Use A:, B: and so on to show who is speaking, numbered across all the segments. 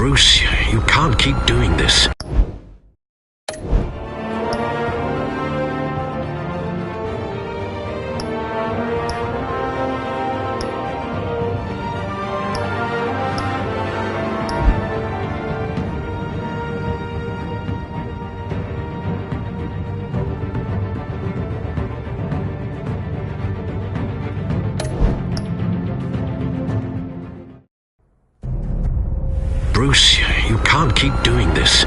A: Bruce, you can't keep doing this. Bruce, you can't keep doing this.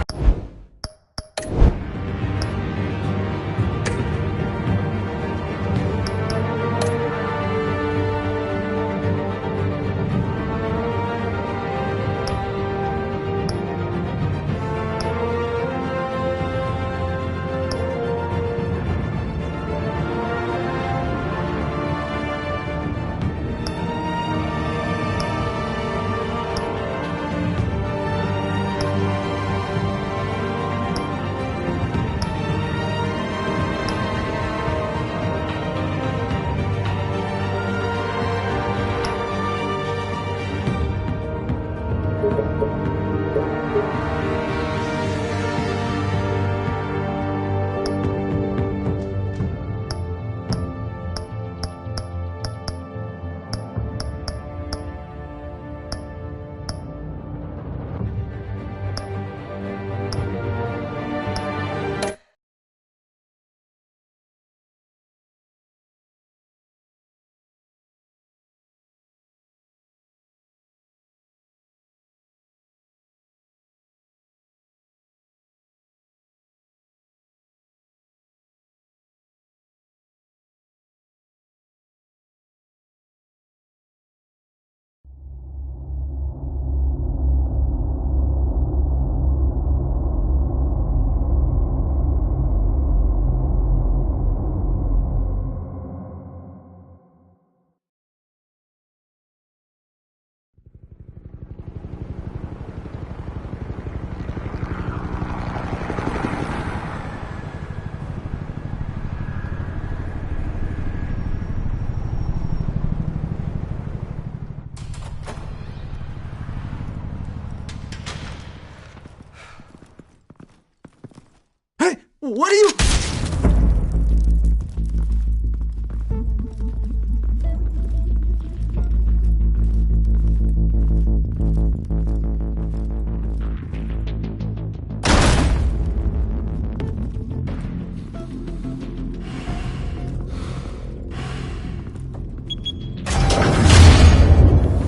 B: What are you...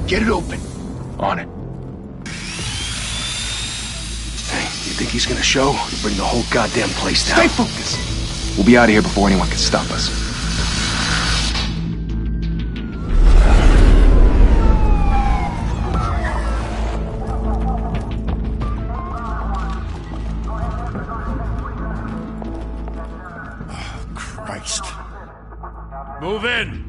C: Get it open. On it. You think he's gonna show? Bring the whole goddamn place down.
D: Stay focused. We'll be out of here before anyone can stop us.
B: Oh, Christ.
E: Move in.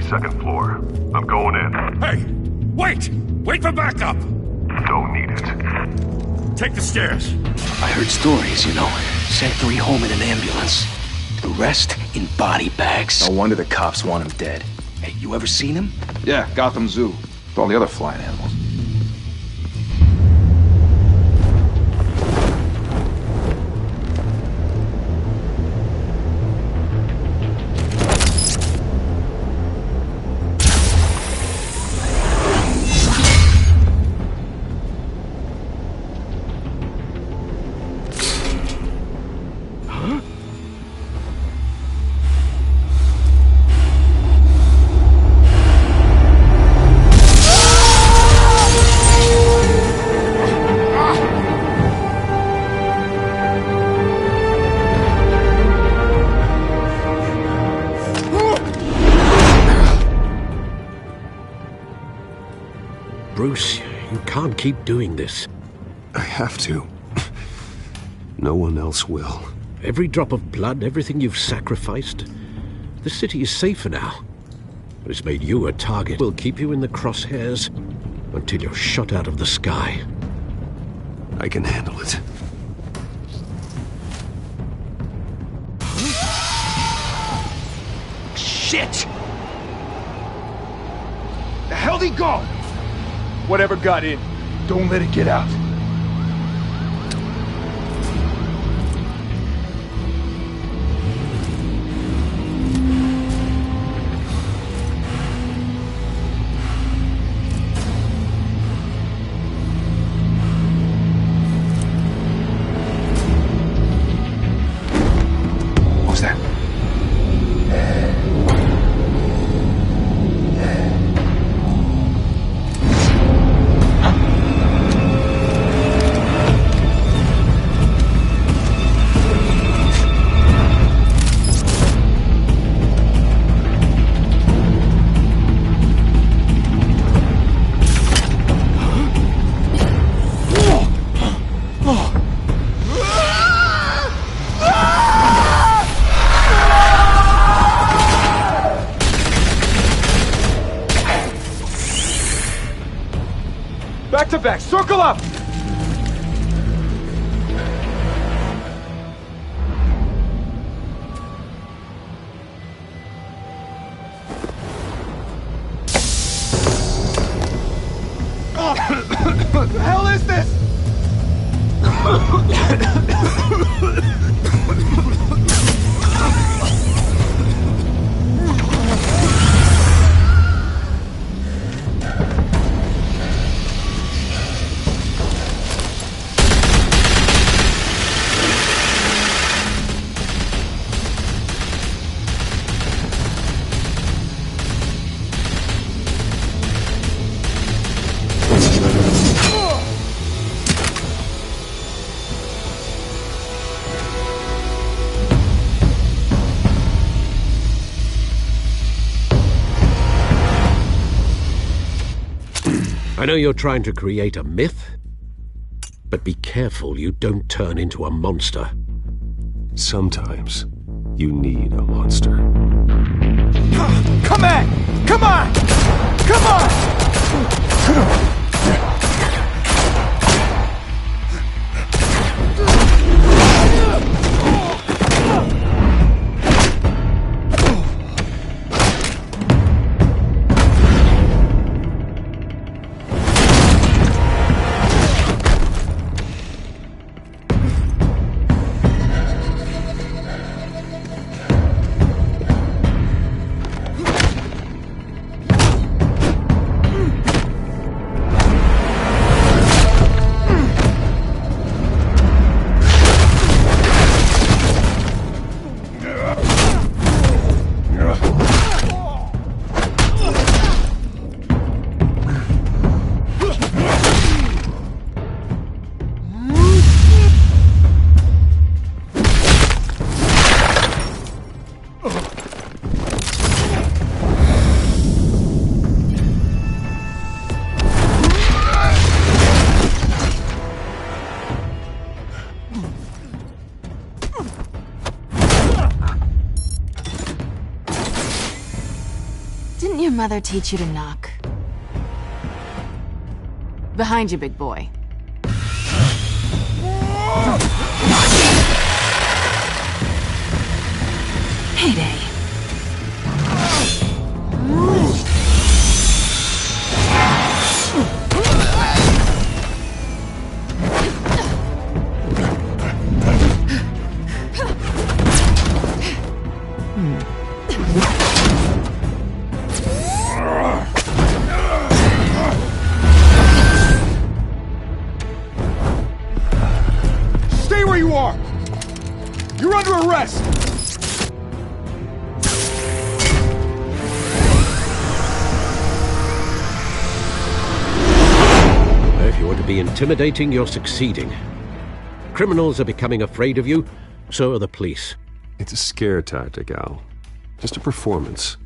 F: Second floor. I'm going in.
E: Hey! Wait! Wait for backup!
F: Don't need it.
E: Take the stairs.
C: I heard stories, you know. Sent 3 home in an ambulance. The rest in body bags.
D: No wonder the cops want him dead.
C: Hey, you ever seen him?
D: Yeah, Gotham Zoo. With all the other flying animals.
A: Bruce, you can't keep doing this.
B: I have to.
A: No one else will. Every drop of blood, everything you've sacrificed. The city is safer now. has made you a target. Will keep you in the crosshairs until you're shot out of the sky.
B: I can handle it.
D: Shit! The hell'd he go? Whatever got in, don't let it get out. What was that? Back to back, circle up! What the hell is this?
A: I know you're trying to create a myth, but be careful you don't turn into a monster.
B: Sometimes you need a monster.
D: Come on! Come on! Come on!
G: Didn't your mother teach you to knock? Behind you, big boy. Heyday.
D: Stay where you are! You're under arrest!
A: If you want to be intimidating, you're succeeding. Criminals are becoming afraid of you, so are the police.
B: It's a scare tactic, Al. Just a performance.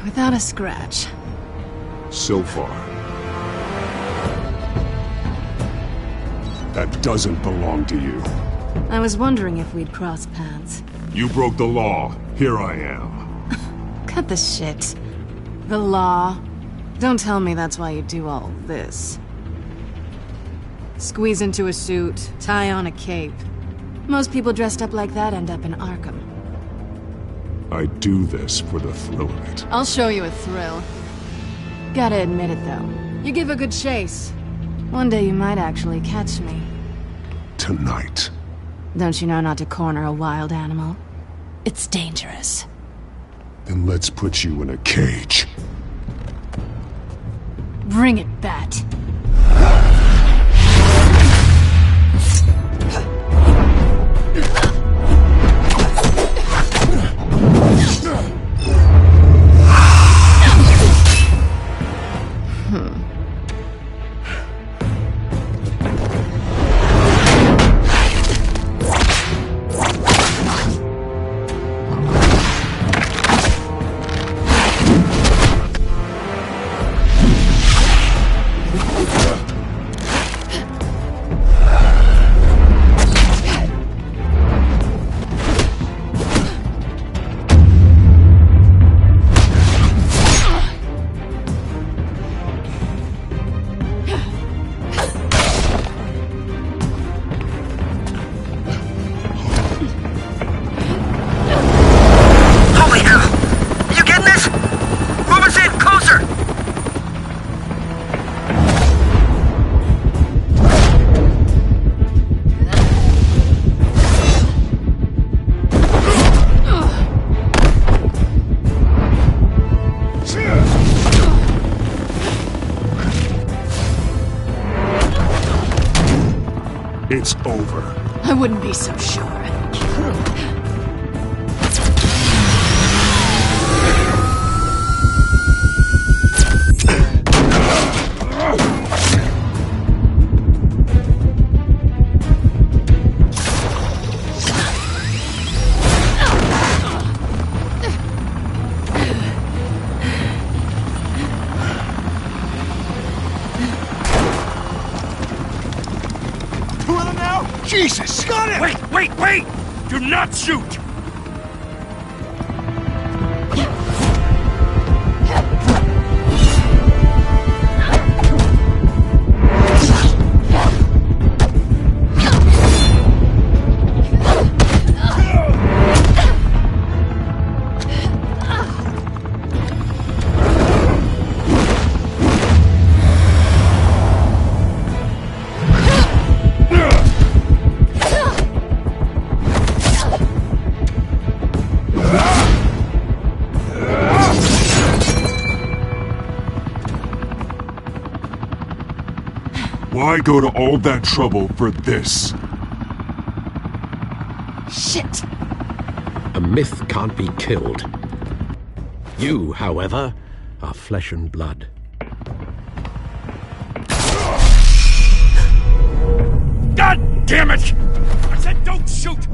G: Without a scratch.
B: So far.
H: That doesn't belong to you.
G: I was wondering if we'd cross paths.
H: You broke the law. Here I am.
G: Cut the shit. The law. Don't tell me that's why you do all this. Squeeze into a suit, tie on a cape. Most people dressed up like that end up in Arkham.
H: I do this for the thrill of it.
G: I'll show you a thrill. Gotta admit it, though. You give a good chase. One day you might actually catch me.
H: Tonight.
G: Don't you know not to corner a wild animal? It's dangerous.
H: Then let's put you in a cage.
G: Bring it, Bat.
H: It's over.
G: I wouldn't be so sure.
D: Jesus! Got him!
E: Wait! Do not shoot!
H: Why go to all that trouble for this?
G: Shit!
A: A myth can't be killed. You, however, are flesh and blood.
E: God damn it! I said don't shoot!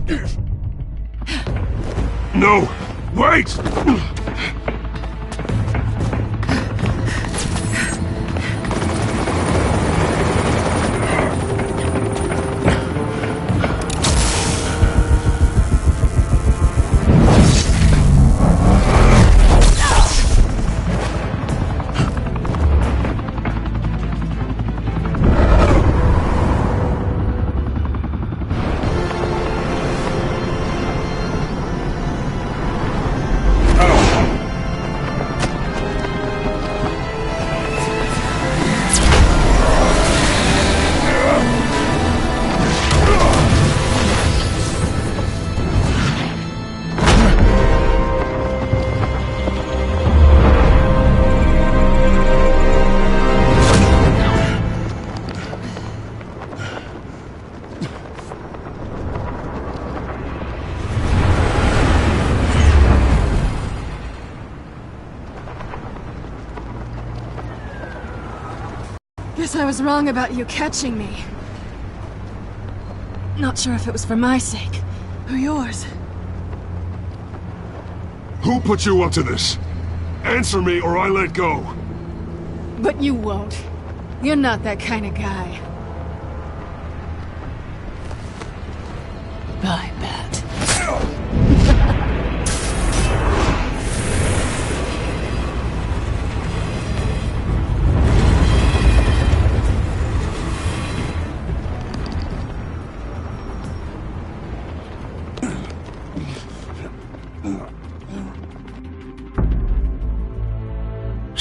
H: No! Wait!
G: Guess I was wrong about you catching me. Not sure if it was for my sake, or yours.
H: Who put you up to this? Answer me or I let go.
G: But you won't. You're not that kind of guy.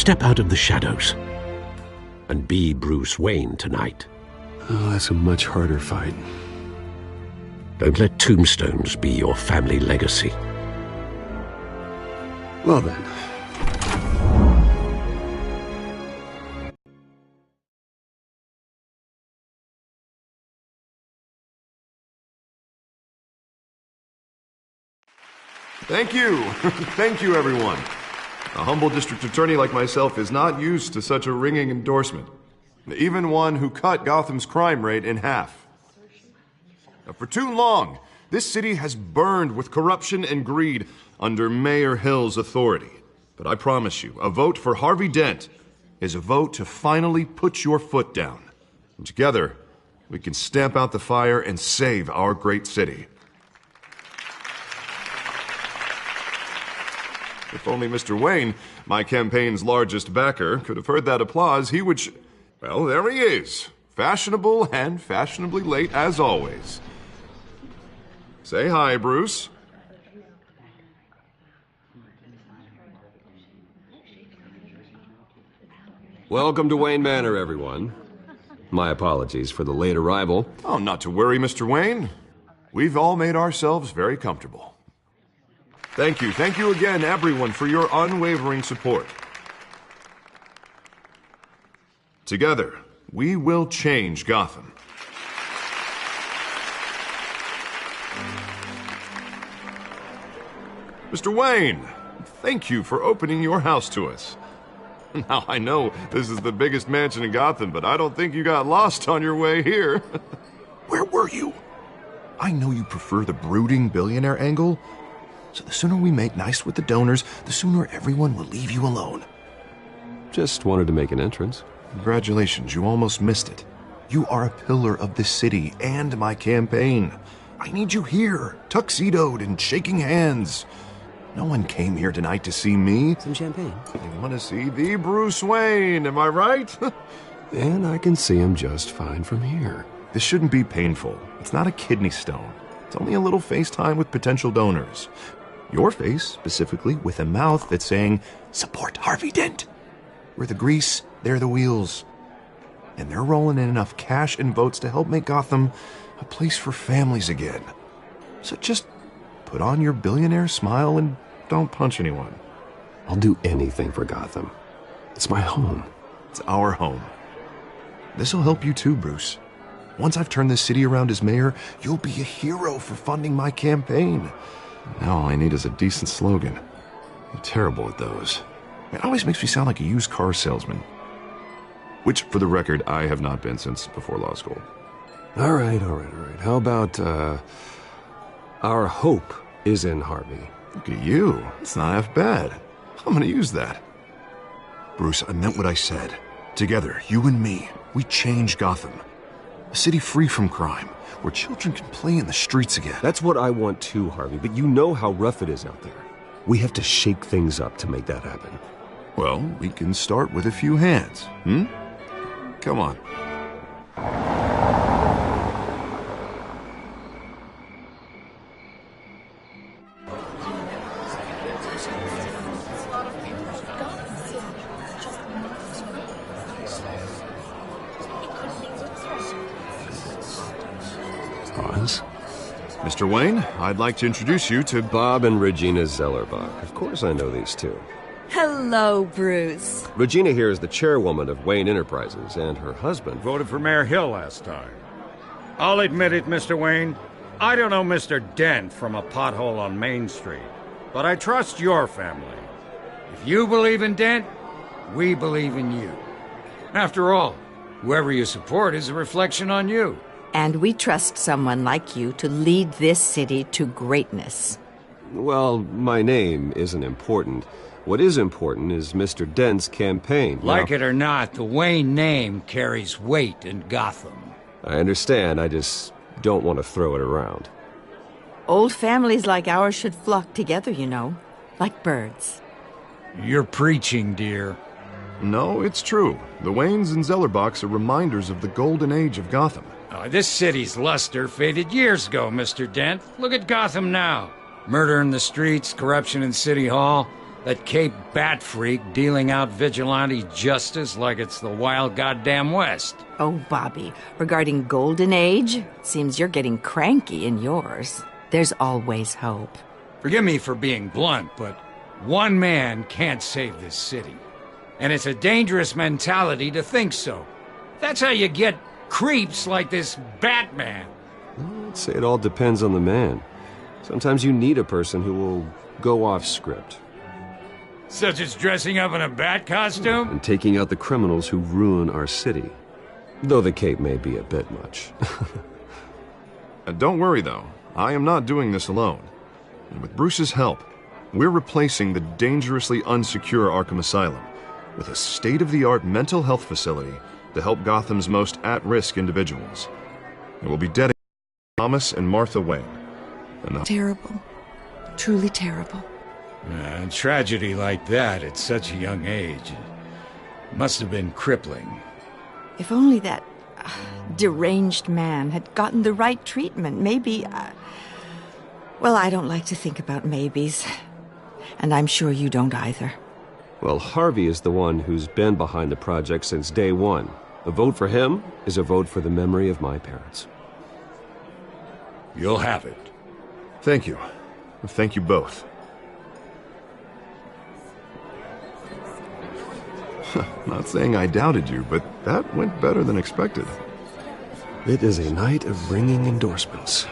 A: step out of the shadows and be Bruce Wayne tonight.
B: Oh, that's a much harder fight.
A: Don't let tombstones be your family legacy.
B: Well then.
I: Thank you. Thank you, everyone. A humble district attorney like myself is not used to such a ringing endorsement. Even one who cut Gotham's crime rate in half. For too long, this city has burned with corruption and greed under Mayor Hill's authority. But I promise you, a vote for Harvey Dent is a vote to finally put your foot down. And together, we can stamp out the fire and save our great city. If only Mr. Wayne, my campaign's largest backer, could have heard that applause, he would well, there he is. Fashionable and fashionably late as always. Say hi, Bruce.
B: Welcome to Wayne Manor, everyone. My apologies for the late arrival.
I: Oh, not to worry, Mr. Wayne. We've all made ourselves very comfortable. Thank you again, everyone, for your unwavering support. Together, we will change Gotham. Mr. Wayne, thank you for opening your house to us. Now, I know this is the biggest mansion in Gotham, but I don't think you got lost on your way here. Where were you? I know you prefer the brooding billionaire angle, so the sooner we make nice with the donors, the sooner everyone will leave you alone.
B: Just wanted to make an entrance.
I: Congratulations, you almost missed it. You are a pillar of this city and my campaign. I need you here, tuxedoed and shaking hands. No one came here tonight to see me.
C: Some champagne.
I: They want to see the Bruce Wayne, am I right?
B: And I can see him just fine from here.
I: This shouldn't be painful. It's not a kidney stone. It's only a little FaceTime with potential donors. Your face, specifically, with a mouth that's saying, support Harvey Dent. We're the grease, they're the wheels. And they're rolling in enough cash and votes to help make Gotham a place for families again. So just put on your billionaire smile and don't punch anyone.
B: I'll do anything for Gotham. It's my home.
I: It's our home. This'll help you too, Bruce. Once I've turned this city around as mayor, you'll be a hero for funding my campaign. Now all I need is a decent slogan. I'm terrible at those. It always makes me sound like a used car salesman. Which, for the record, I have not been since before law school.
B: All right. How about, our hope is in Harvey?
I: Look at you. It's not half bad. I'm gonna use that. Bruce, I meant what I said. Together, you and me, we change Gotham. A city free from crime, where children can play in the streets again.
B: That's what I want too, Harvey, but you know how rough it is out there. We have to shake things up to make that happen.
I: Well, we can start with a few hands, Come on.
B: Pause.
I: Mr. Wayne, I'd like to introduce you to
B: Bob and Regina Zellerbach. Of course I know these two.
J: Hello, Bruce.
B: Regina here is the chairwoman of Wayne Enterprises, and her husband
E: Voted for Mayor Hill last time. I'll admit it, Mr. Wayne. I don't know Mr. Dent from a pothole on Main Street, but I trust your family. If you believe in Dent, we believe in you. After all, whoever you support is a reflection on you.
J: And we trust someone like you to lead this city to greatness.
B: Well, my name isn't important. What is important is Mr. Dent's campaign.
E: Like it or not, the Wayne name carries weight in Gotham.
B: I understand, I just don't want to throw it around.
J: Old families like ours should flock together, you know, like birds.
E: You're preaching, dear.
I: No, it's true. The Waynes and Zellerbachs are reminders of the golden age of Gotham.
E: This city's luster faded years ago, Mr. Dent. Look at Gotham now. Murder in the streets, corruption in City Hall. That Cape Bat freak dealing out vigilante justice like it's the wild goddamn West.
J: Oh, Bobby, regarding Golden Age, seems you're getting cranky in yours. There's always hope.
E: Forgive me for being blunt, but one man can't save this city. And it's a dangerous mentality to think so. That's how you get creeps like this Batman.
B: I'd say it all depends on the man. Sometimes you need a person who will go off script.
E: Such as dressing up in a bat costume?
B: And taking out the criminals who ruin our city. Though the cape may be a bit much.
I: Don't worry, though. I am not doing this alone. And with Bruce's help, we're replacing the dangerously unsecure Arkham Asylum with a state-of-the-art mental health facility to help Gotham's most at-risk individuals. It will be dedicated to Thomas and Martha Wayne. And
J: Terrible. Truly terrible.
E: A tragedy like that at such a young age must have been crippling.
J: If only that deranged man had gotten the right treatment, maybe... Well, I don't like to think about maybes. And I'm sure you don't either.
B: Well, Harvey is the one who's been behind the project since day one. A vote for him is a vote for the memory of my parents.
E: You'll have it.
I: Thank you. Thank you both. Not saying I doubted you, but that went better than expected.
B: It is a night of ringing endorsements.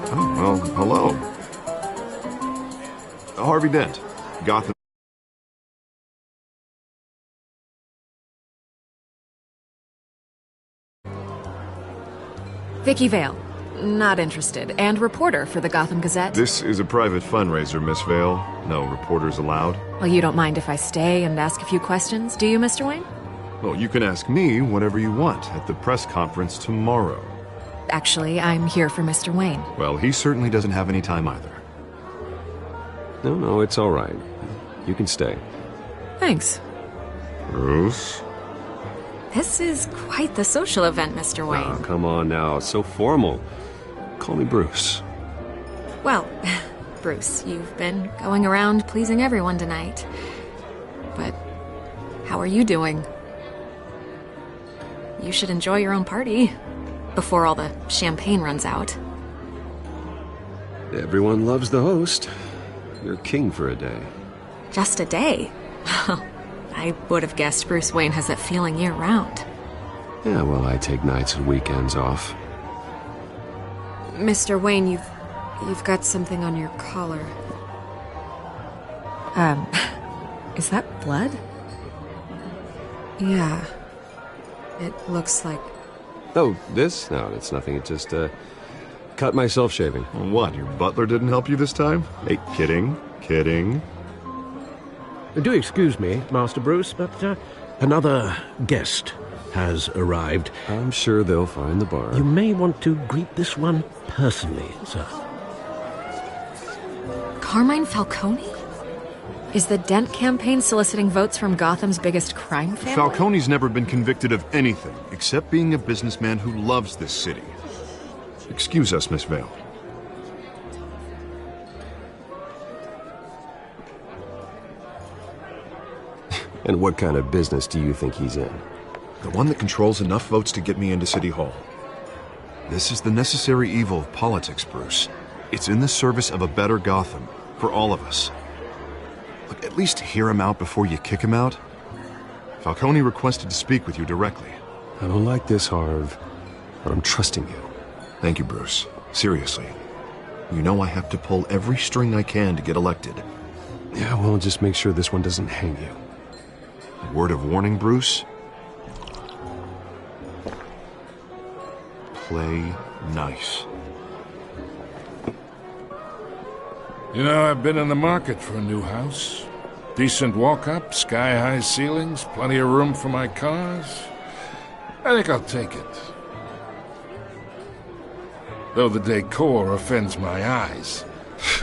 I: Oh, well, hello. Harvey Dent, Gotham.
G: Vicky Vale. Not interested. And reporter for the Gotham Gazette.
I: This is a private fundraiser, Miss Vale. No reporters allowed.
G: Well, you don't mind if I stay and ask a few questions, do you, Mr. Wayne?
I: Well, you can ask me whatever you want at the press conference tomorrow.
G: Actually, I'm here for Mr. Wayne.
I: Well, he certainly doesn't have any time either.
B: No, it's all right. You can stay.
G: Thanks.
I: Bruce?
G: This is quite the social event, Mr. Wayne.
B: Oh, come on now. It's so formal. Call me Bruce.
G: Well, Bruce, you've been going around pleasing everyone tonight. But how are you doing? You should enjoy your own party before all the champagne runs out.
B: Everyone loves the host. You're king for a day.
G: Just a day? I would have guessed Bruce Wayne has that feeling year-round.
B: Yeah, well, I take nights and weekends off.
G: Mr. Wayne, you've got something on your collar. Is that blood? Yeah. It looks like...
B: Oh, this? No, it's nothing. It just, cut myself shaving.
I: What, your butler didn't help you this time? Hey, kidding.
A: Do excuse me, Master Bruce, but another guest has arrived.
B: I'm sure they'll find the bar.
A: You may want to greet this one personally, sir.
G: Carmine Falcone? Is the Dent campaign soliciting votes from Gotham's biggest crime family?
I: Falcone's never been convicted of anything except being a businessman who loves this city. Excuse us, Miss Vale.
B: And what kind of business do you think he's in?
I: The one that controls enough votes to get me into City Hall. This is the necessary evil of politics, Bruce. It's in the service of a better Gotham, for all of us. Look, at least hear him out before you kick him out. Falcone requested to speak with you directly.
B: I don't like this, Harv, but I'm trusting you.
I: Thank you, Bruce. Seriously. You know I have to pull every string I can to get elected.
B: Yeah, well, just make sure this one doesn't hang you.
I: Word of warning, Bruce? Play nice.
H: You know, I've been in the market for a new house. Decent walk-up, sky-high ceilings, plenty of room for my cars. I think I'll take it. Though the decor offends my eyes.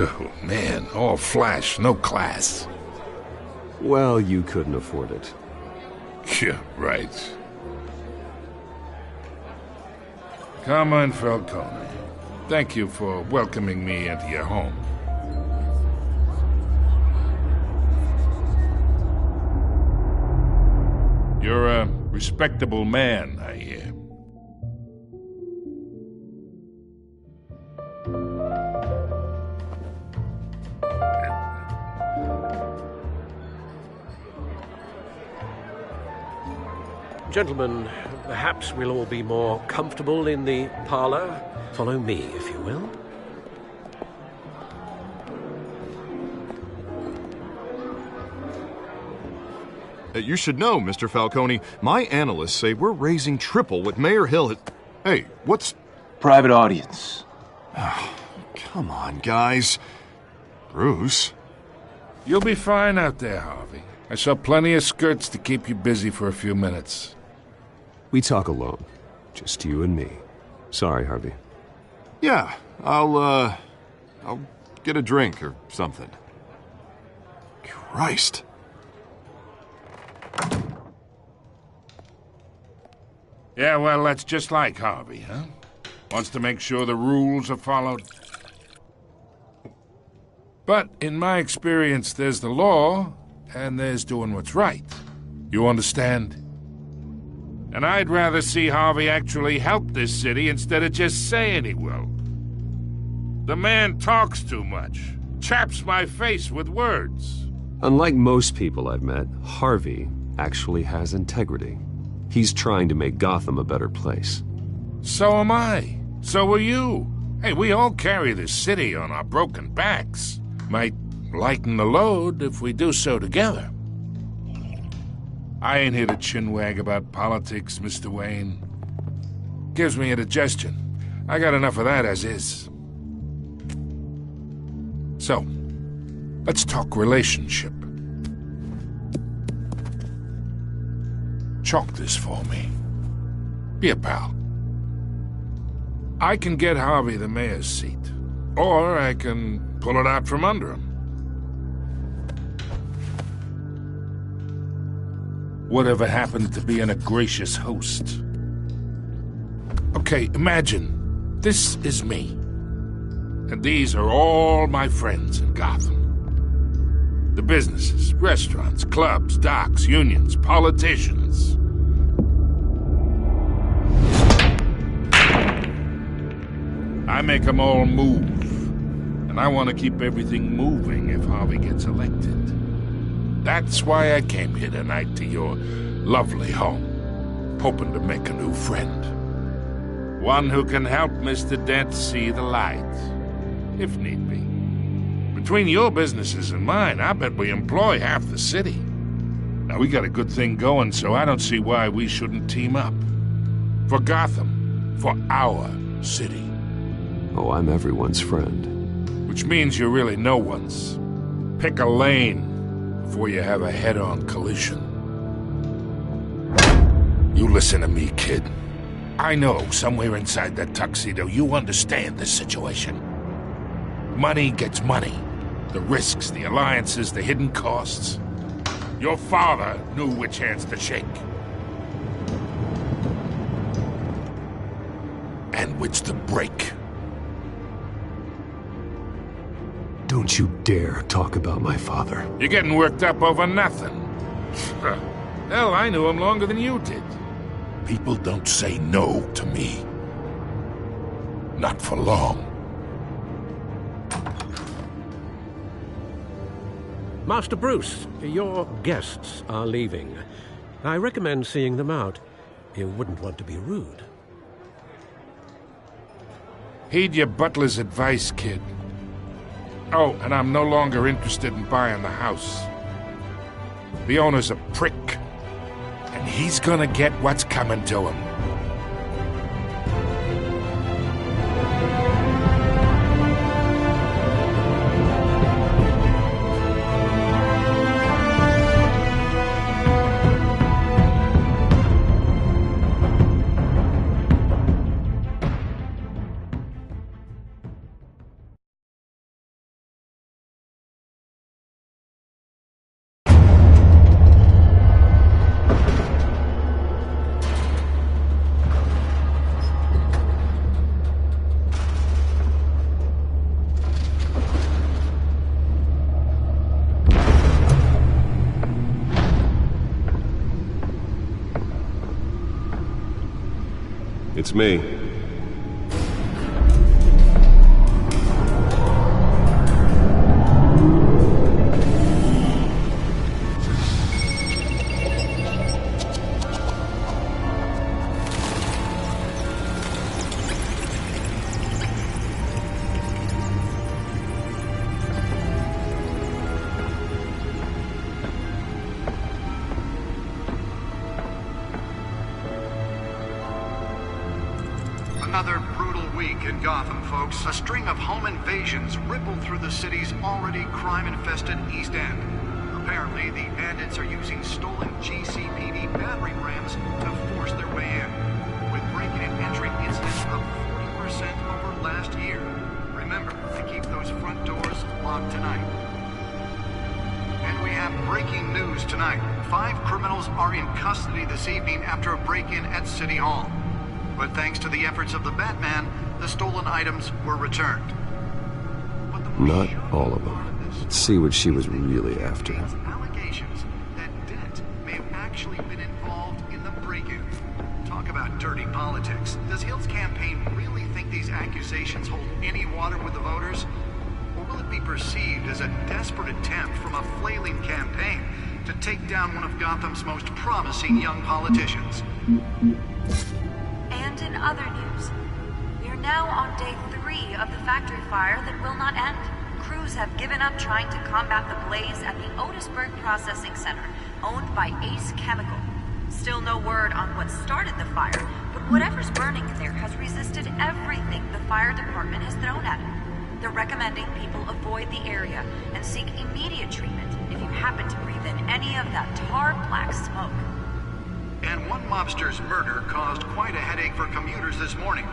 H: Oh, man, all flash, no class.
B: Well, you couldn't afford it.
H: Yeah, right. Carmine Falcone, thank you for welcoming me into your home. You're a respectable man, I hear.
A: Gentlemen, perhaps we'll all be more comfortable in the parlor. Follow me, if you will.
I: You should know, Mr. Falcone, my analysts say we're raising triple what Mayor Hill had... Hey, what's...
C: Private audience.
I: Oh, come on, guys. Bruce?
H: You'll be fine out there, Harvey. I saw plenty of skirts to keep you busy for a few minutes.
B: We talk alone. Just you and me. Sorry, Harvey.
I: Yeah, I'll get a drink or something. Christ.
H: Yeah, well, that's just like Harvey, huh? Wants to make sure the rules are followed. But in my experience, there's the law, and there's doing what's right. You understand? And I'd rather see Harvey actually help this city instead of just saying he will. The man talks too much. Chaps my face with words.
B: Unlike most people I've met, Harvey actually has integrity. He's trying to make Gotham a better place.
H: So am I. So are you. Hey, we all carry this city on our broken backs. Might lighten the load if we do so together. I ain't here to chinwag about politics, Mr. Wayne. Gives me indigestion. I got enough of that as is. So, let's talk relationship. Chalk this for me. Be a pal. I can get Harvey the mayor's seat, or I can pull it out from under him. Whatever happened to being a gracious host? Okay, imagine this is me, and these are all my friends in Gotham. The businesses, restaurants, clubs, docks, unions, politicians. I make them all move. And I want to keep everything moving if Harvey gets elected. That's why I came here tonight to your lovely home, hoping to make a new friend. One who can help Mr. Dent see the light, if need be. Between your businesses and mine, I bet we employ half the city. Now, we got a good thing going, so I don't see why we shouldn't team up. For Gotham, for our city.
B: Oh, I'm everyone's friend.
H: Which means you're really no one's. Pick a lane before you have a head-on collision. You listen to me, kid. I know somewhere inside that tuxedo you understand this situation. Money gets money. The risks, the alliances, the hidden costs. Your father knew which hands to shake. And which to break.
B: Don't you dare talk about my father.
H: You're getting worked up over nothing. Hell, I knew him longer than you did. People don't say no to me. Not for long.
A: Master Bruce, your guests are leaving. I recommend seeing them out. You wouldn't want to be rude.
H: Heed your butler's advice, kid. Oh, and I'm no longer interested in buying the house. The owner's a prick, and he's gonna get what's coming to him.
B: It's me.
K: Another brutal week in Gotham, folks. A string of home invasions rippled through the city's already crime-infested East End. Apparently, the bandits are using stolen GCPD battering rams to force their way in, with breaking and entering incidents up 40% over last year. Remember to keep those front doors locked tonight. And we have breaking news tonight. 5 criminals are in custody this evening after a break-in at City Hall. But thanks to the efforts of the Batman, the stolen items were returned.
B: Not all of them. Let's see what she was really after.
K: Allegations that Dent may have actually been involved in the break-in. Talk about dirty politics. Does Hill's campaign really think these accusations hold any water with the voters? Or will it be perceived as a desperate attempt from a flailing campaign to take down one of Gotham's most promising young politicians?
L: And in other news, we are now on day 3 of the factory fire that will not end. Crews have given up trying to combat the blaze at the Otisburg Processing Center, owned by Ace Chemical. Still no word on what started the fire, but whatever's burning in there has resisted everything the fire department has thrown at it. They're recommending people avoid the area and seek immediate treatment if you happen to breathe in any of that tar black smoke.
K: And one mobster's murder caused quite a headache for commuters this morning.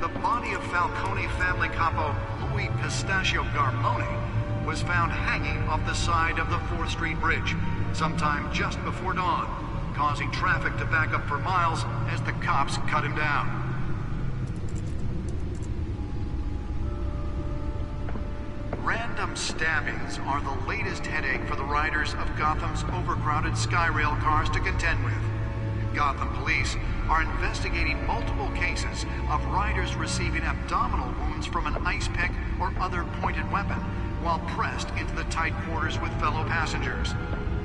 K: The body of Falcone family capo Louis Pistachio Garmone was found hanging off the side of the 4th Street Bridge sometime just before dawn, causing traffic to back up for miles as the cops cut him down. Random stabbings are the latest headache for the riders of Gotham's overcrowded Skyrail cars to contend with. Gotham police are investigating multiple cases of riders receiving abdominal wounds from an ice pick or other pointed weapon while pressed into the tight quarters with fellow passengers.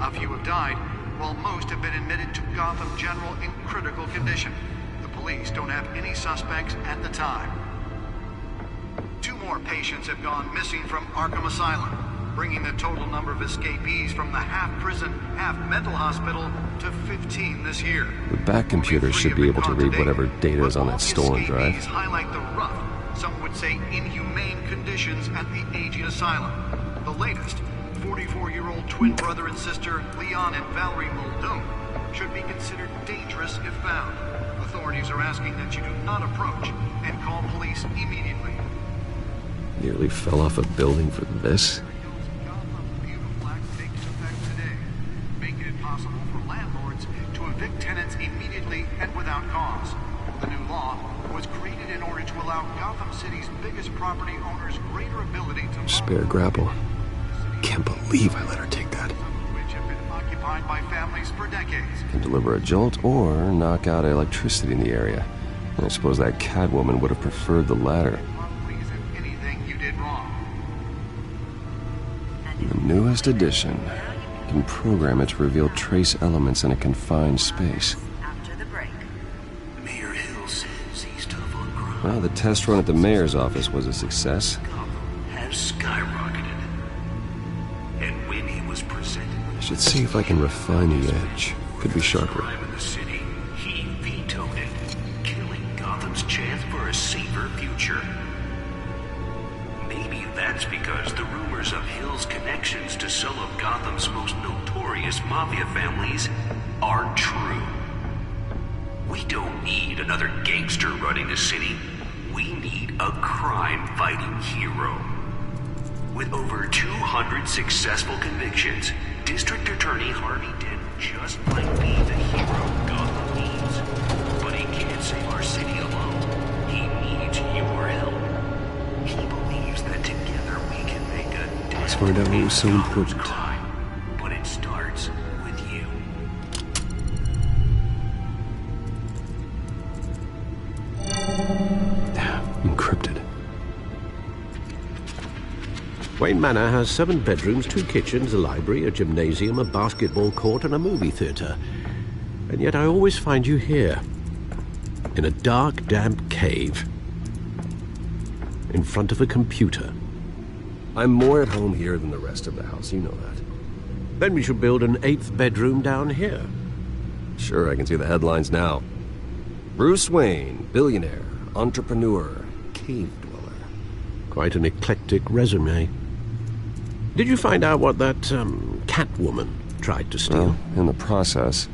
K: A few have died, while most have been admitted to Gotham General in critical condition. The police don't have any suspects at the time. 2 more patients have gone missing from Arkham Asylum, bringing the total number of escapees from the half-prison, half-mental hospital to 15 this year.
B: The back computer should be able to read whatever data is on that stolen drive.
K: Escapees highlight the rough, some would say inhumane conditions at the aging asylum. The latest, 44-year-old twin brother and sister Leon and Valerie Muldoon, should be considered dangerous if found. Authorities are asking that you do not approach and call police immediately.
B: Nearly fell off a building for this?
K: Tenants immediately and without cause. The new law was created in order to allow Gotham City's biggest property owners greater ability to
B: spare grapple. Can't believe I let her take that.
K: Which have been occupied by families for decades.
B: Can deliver a jolt or knock out electricity in the area. And I suppose that Catwoman would have preferred the latter.
K: Anything you did wrong.
B: The newest edition. Can program it to reveal trace elements in a confined space.
L: After the break.
C: Mayor Hill says he's tough on crime.
B: Well, the test run at the mayor's office was a success.
C: Gotham has skyrocketed. And when he was presented,
B: I should see if I can refine the edge. Could be sharper.
C: crime in the city, he vetoed it, killing Gotham's chance for a safer future. Maybe that's because the rumors of Hill's connections to some of Gotham's most notorious mafia families are true. We don't need another gangster running the city. We need a crime-fighting hero. With over 200 successful convictions, District Attorney Harvey Dent just might be the hero Gotham needs. But he can't save our city alone. He needs your help. He believes that together we can make a dent.
B: Let's find out what was so important.
C: Crime. But it starts with you.
B: Encrypted.
A: Wayne Manor has 7 bedrooms, 2 kitchens, a library, a gymnasium, a basketball court, and a movie theatre. And yet I always find you here, in a dark, damp cave, in front of a computer.
B: I'm more at home here than the rest of the house, you know that.
A: Then we should build an 8th bedroom down here.
B: Sure, I can see the headlines now. Bruce Wayne, billionaire, entrepreneur, cave dweller.
A: Quite an eclectic resume. Did you find out what that, Catwoman tried to steal?
B: Well, in the process.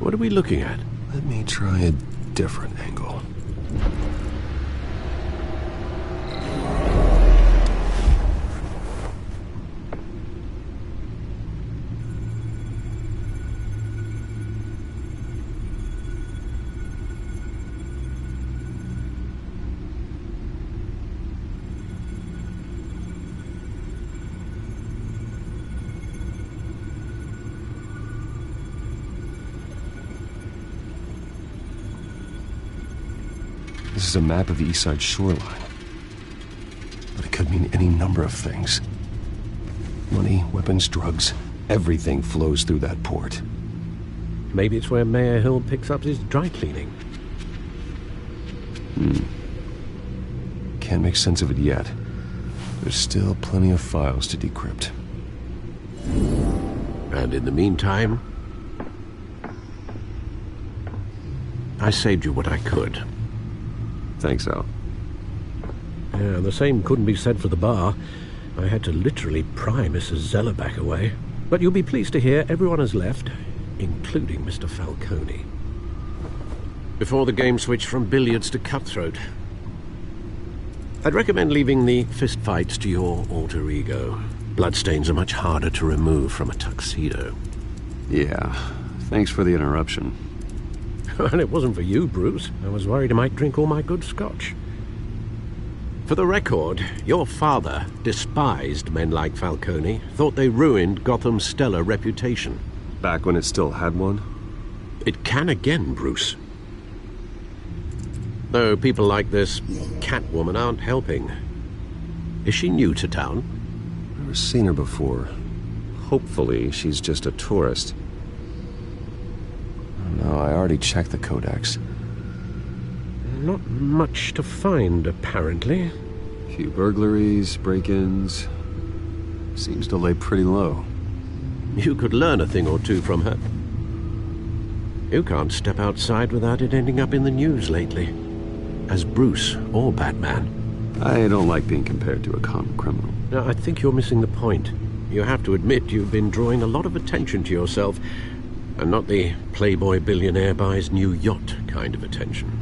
A: What are we looking at?
B: Let me try a different angle. This is a map of the East Side shoreline. But it could mean any number of things. Money, weapons, drugs, everything flows through that port.
A: Maybe it's where Mayor Hill picks up his dry cleaning.
B: Can't make sense of it yet. There's still plenty of files to decrypt.
A: And in the meantime, I saved you what I could.
B: Thanks, Al.
A: Yeah, the same couldn't be said for the bar. I had to literally pry Mrs. Zeller back away. But you'll be pleased to hear everyone has left, including Mr. Falcone. Before the game switched from billiards to cutthroat. I'd recommend leaving the fistfights to your alter ego. Bloodstains are much harder to remove from a tuxedo.
B: Yeah, thanks for the interruption.
A: And it wasn't for you, Bruce. I was worried I might drink all my good scotch. For the record, your father despised men like Falcone, thought they ruined Gotham's stellar reputation.
B: Back when it still had one?
A: It can again, Bruce. Though people like this Catwoman aren't helping. Is she new to town?
B: Never seen her before. Hopefully, she's just a tourist. No, I already checked the codex.
A: Not much to find, apparently.
B: A few burglaries, break-ins. Seems to lay pretty low.
A: You could learn a thing or two from her. You can't step outside without it ending up in the news lately. As Bruce or Batman.
B: I don't like being compared to a common criminal.
A: Now, I think you're missing the point. You have to admit you've been drawing a lot of attention to yourself, and not the playboy billionaire buys new yacht kind of attention.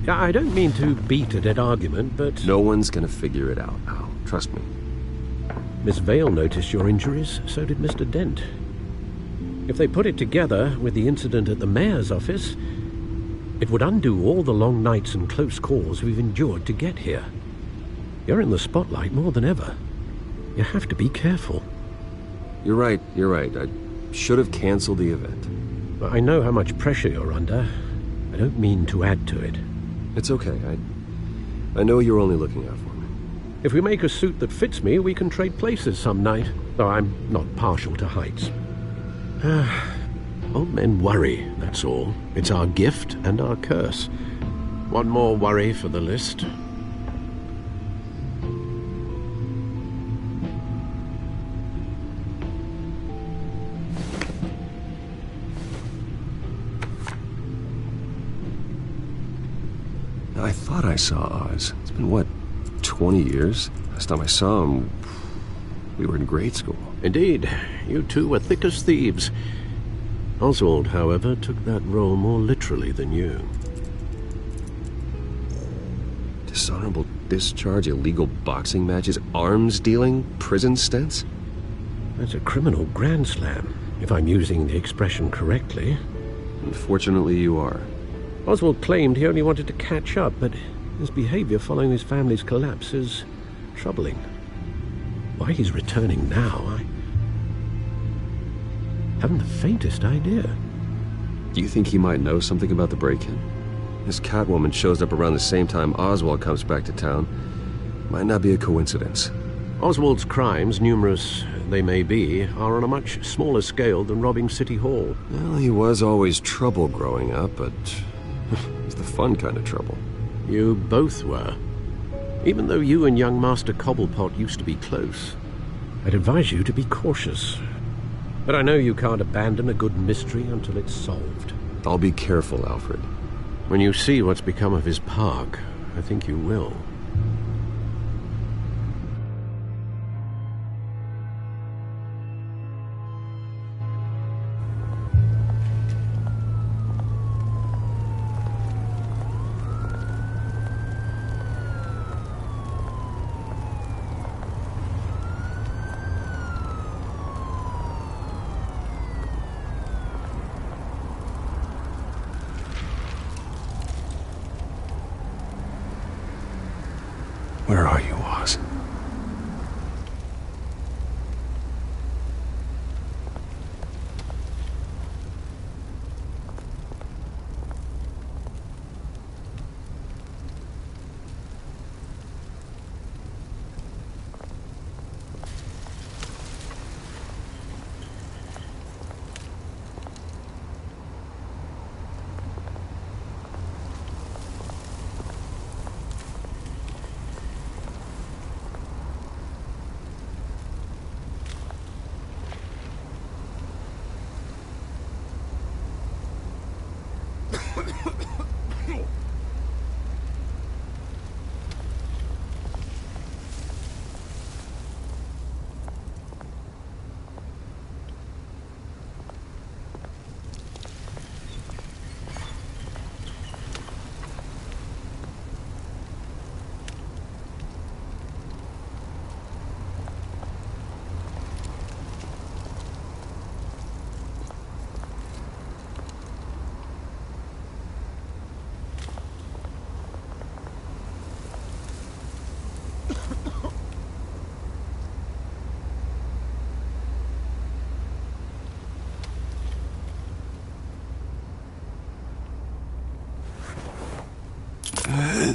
A: Yeah, I don't mean to beat a dead argument, but...
B: No one's gonna figure it out, Al. Trust me.
A: Miss Vale noticed your injuries, so did Mr. Dent. If they put it together with the incident at the mayor's office, it would undo all the long nights and close calls we've endured to get here. You're in the spotlight more than ever. You have to be careful.
B: You're right. I should have canceled the event.
A: I know how much pressure you're under. I don't mean to add to it.
B: It's okay. I know you're only looking out for me.
A: If we make a suit that fits me, we can trade places some night. Though I'm not partial to heights. Old men worry, that's all. It's our gift and our curse. One more worry for the list.
B: I thought I saw Oz. It's been, what, 20 years? Last time I saw him, we were in grade school.
A: Indeed. You two were thick as thieves. Oswald, however, took that role more literally than you.
B: Dishonorable discharge, illegal boxing matches, arms dealing, prison stints?
A: That's a criminal grand slam, if I'm using the expression correctly.
B: Unfortunately, you are.
A: Oswald claimed he only wanted to catch up, but his behavior following his family's collapse is troubling. Why he's returning now, I haven't the faintest idea.
B: Do you think he might know something about the break-in? This Catwoman shows up around the same time Oswald comes back to town. Might not be a coincidence.
A: Oswald's crimes, numerous they may be, are on a much smaller scale than robbing City Hall.
B: Well, he was always trouble growing up, but it's the fun kind of trouble.
A: You both were. Even though you and young Master Cobblepot used to be close, I'd advise you to be cautious. But I know you can't abandon a good mystery until it's solved.
B: I'll be careful, Alfred.
A: When you see what's become of his park, I think you will.
B: Where are you, Oz?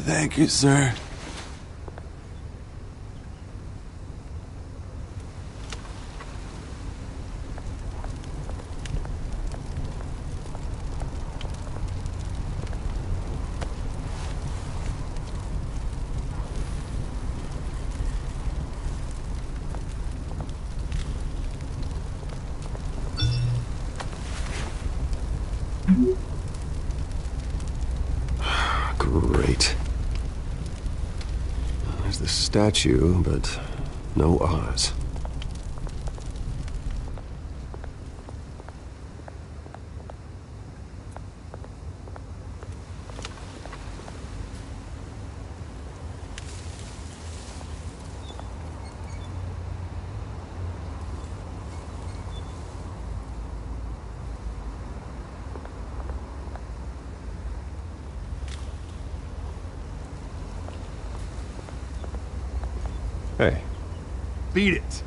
M: Thank you, sir.
B: Great. There's the statue, but no Oz. Hey.
D: Beat it.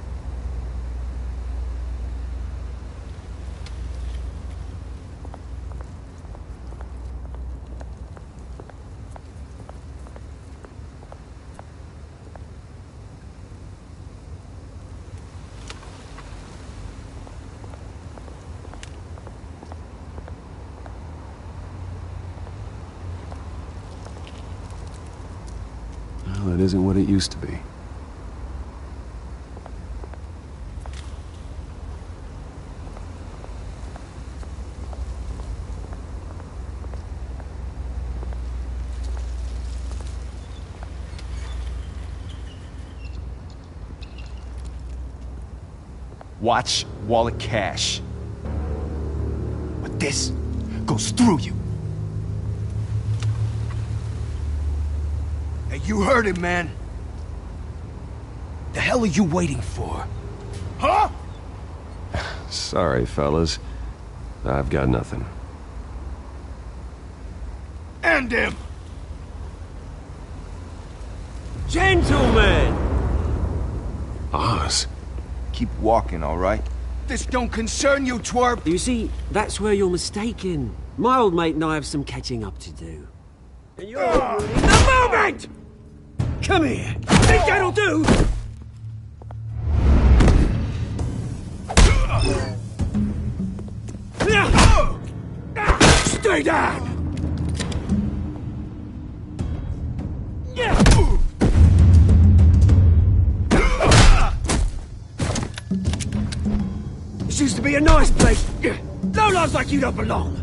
B: Well, it isn't what it used to be.
D: Watch wallet cash. But this goes through you. Hey, you heard it, man. The hell are you waiting for? Huh?
B: Sorry, fellas. I've got nothing.
D: End him!
M: Gentlemen!
B: Oz.
D: Keep walking, all right? This don't concern you, twerp!
M: You see, that's where you're mistaken. My old mate and I have some catching up to do.
N: And you're ruining the moment! Come here. Think that'll do? Stay down! This used to be a nice place. Lowlifes like you don't belong.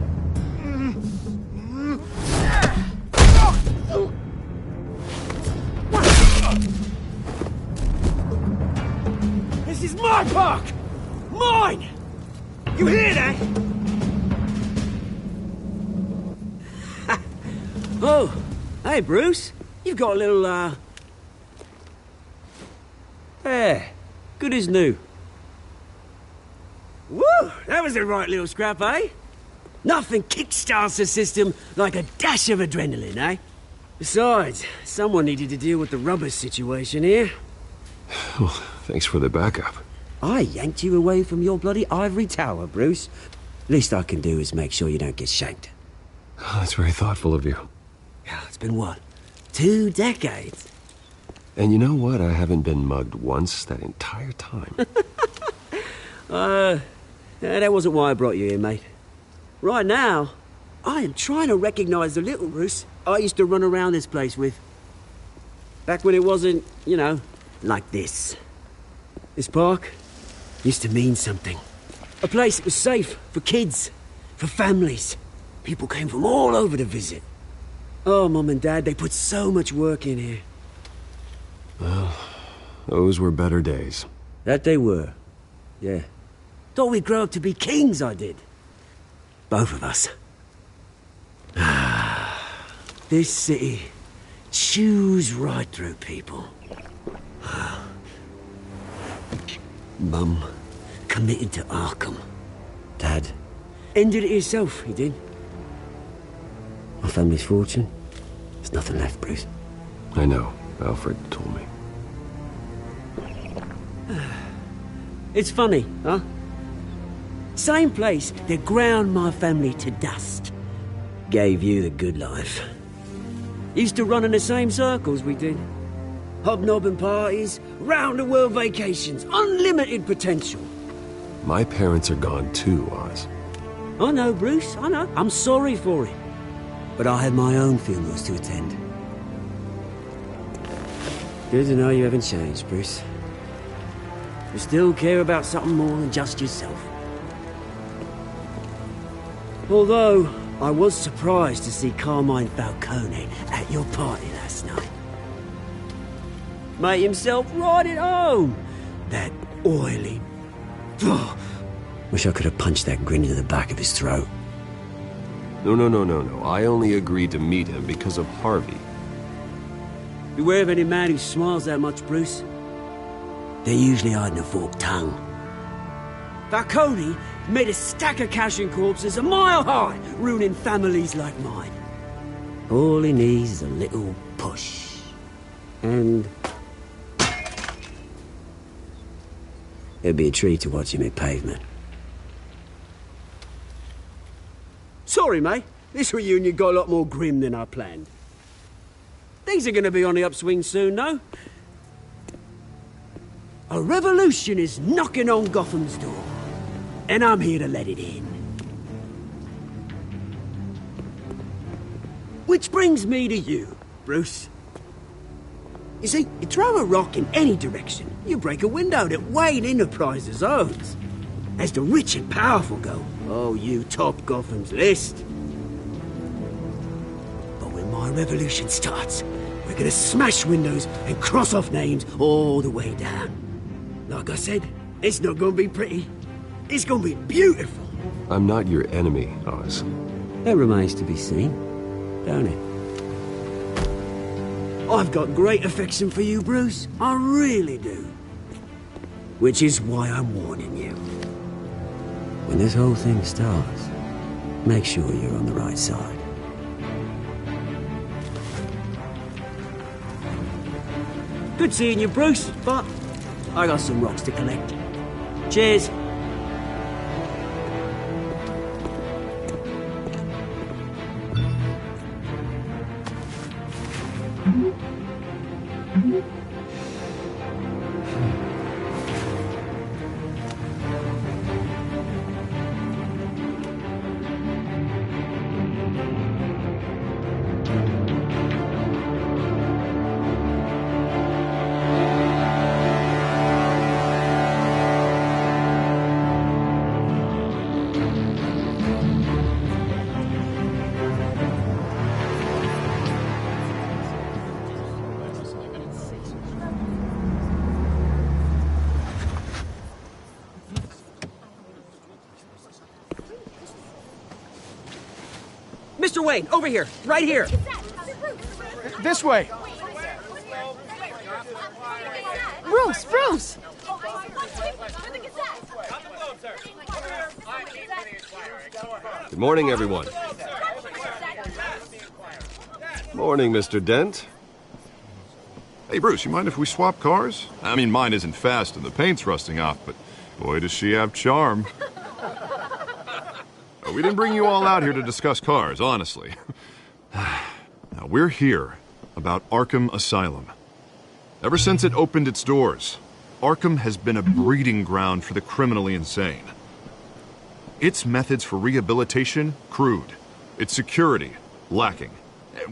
N: This is my park! Mine! You hear that? Oh, hey, Bruce. You've got a little, Yeah, good as new. Woo! That was a right little scrap, eh? Nothing kickstarts the system like a dash of adrenaline, eh? Besides, someone needed to deal with the rubber situation here.
B: Well, thanks for the backup.
N: I yanked you away from your bloody ivory tower, Bruce. Least I can do is make sure you don't get shanked.
B: Oh, that's very thoughtful of you.
N: Yeah, it's been what? 2 decades?
B: And you know what? I haven't been mugged once that entire time.
N: That wasn't why I brought you here, mate. Right now, I am trying to recognize the little Bruce I used to run around this place with. Back when it wasn't, you know, like this. This park used to mean something. A place that was safe for kids, for families. People came from all over to visit. Oh, Mum and Dad, they put so much work in here.
B: Well, those were better days.
N: That they were. Yeah. Thought we'd grow up to be kings, I did. Both of us. This city chews right through people. Mum committed to Arkham. Dad ended it himself, he did. My family's fortune, there's nothing left, Bruce.
B: I know. Alfred told me.
N: It's funny, huh? Same place that ground my family to dust. Gave you the good life. Used to run in the same circles we did. Hobnobbing parties, round-the-world vacations, unlimited potential.
B: My parents are gone too, Oz.
N: I know, Bruce, I know. I'm sorry for it. But I had my own funerals to attend. Good to know you haven't changed, Bruce. You still care about something more than just yourself. Although, I was surprised to see Carmine Falcone at your party last night. Made himself right at home. That oily... Wish I could have punched that grin into the back of his throat.
B: No. I only agreed to meet him because of Harvey.
N: Beware of any man who smiles that much, Bruce. They're usually hiding a forked tongue. Falcone made a stack of cash and corpses a mile high, ruining families like mine. All he needs is a little push. And... it'd be a treat to watch him hit pavement. Sorry, mate. This reunion got a lot more grim than I planned. Things are gonna be on the upswing soon, no? A revolution is knocking on Gotham's door. And I'm here to let it in. Which brings me to you, Bruce. You see, you throw a rock in any direction, you break a window that Wayne Enterprises owns. As the rich and powerful go, oh, you top Gotham's list. But when my revolution starts, we're gonna smash windows and cross off names all the way down. Like I said, it's not gonna be pretty. It's gonna be beautiful.
B: I'm not your enemy, Oz.
N: That remains to be seen, don't it? I've got great affection for you, Bruce. I really do. Which is why I'm warning you. When this whole thing starts, make sure you're on the right side. Good seeing you, Bruce, but I got some rocks to collect. Cheers. Mr. Wayne, over here, right here.
D: This way.
O: Bruce!
B: Good morning, everyone. Morning, Mr. Dent.
I: Hey, Bruce, you mind if we swap cars? I mean, mine isn't fast and the paint's rusting off, but boy, does she have charm. We didn't bring you all out here to discuss cars, honestly. Now, we're here about Arkham Asylum. Ever since it opened its doors, Arkham has been a breeding ground for the criminally insane. Its methods for rehabilitation, crude. Its security, lacking.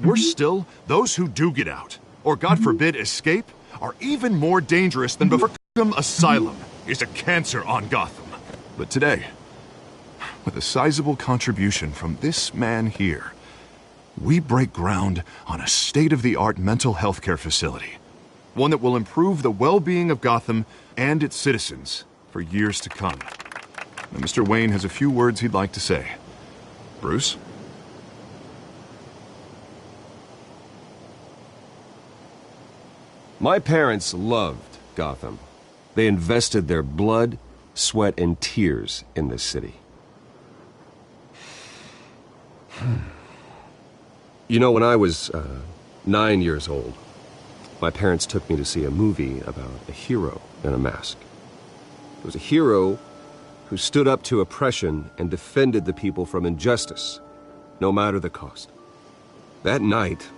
I: Worse still, those who do get out, or God forbid escape, are even more dangerous than before. Arkham Asylum is a cancer on Gotham. But today, with a sizable contribution from this man here, we break ground on a state-of-the-art mental health care facility. One that will improve the well-being of Gotham and its citizens for years to come. Now, Mr. Wayne has a few words he'd like to say. Bruce?
B: My parents loved Gotham. They invested their blood, sweat, and tears in this city. You know, when I was 9 years old, my parents took me to see a movie about a hero in a mask. It was a hero who stood up to oppression and defended the people from injustice, no matter the cost. That night,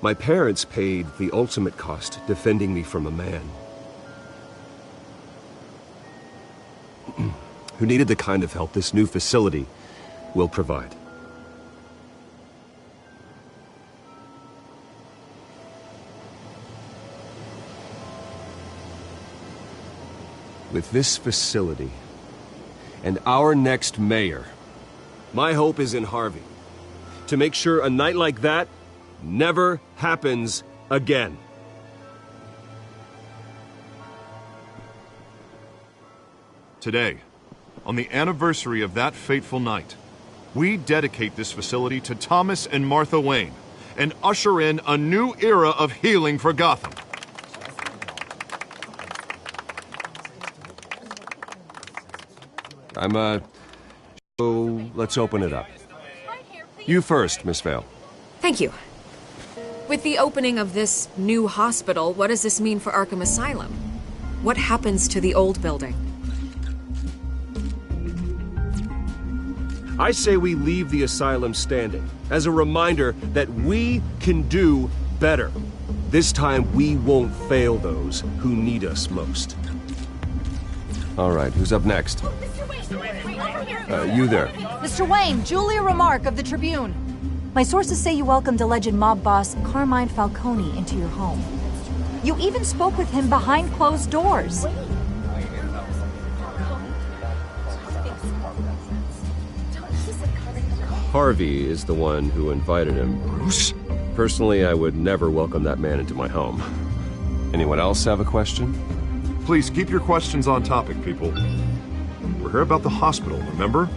B: my parents paid the ultimate cost defending me from a man who needed the kind of help this new facility will provide. With this facility and our next mayor, my hope is in Harvey, to make sure a night like that never happens again.
I: Today, on the anniversary of that fateful night, we dedicate this facility to Thomas and Martha Wayne and usher in a new era of healing for Gotham.
B: So let's open it up. You first, Miss Vale.
G: Thank you. With the opening of this new hospital, what does this mean for Arkham Asylum? What happens to the old building?
B: I say we leave the asylum standing as a reminder that we can do better. This time we won't fail those who need us most. All right, who's up next? You there.
O: Mr. Wayne, Julia Remark of the Tribune. My sources say you welcomed alleged mob boss Carmine Falcone into your home. You even spoke with him behind closed doors.
B: Harvey is the one who invited him.
I: Bruce?
B: Personally, I would never welcome that man into my home. Anyone else have a question?
I: Please keep your questions on topic, people. We're here about the hospital, remember?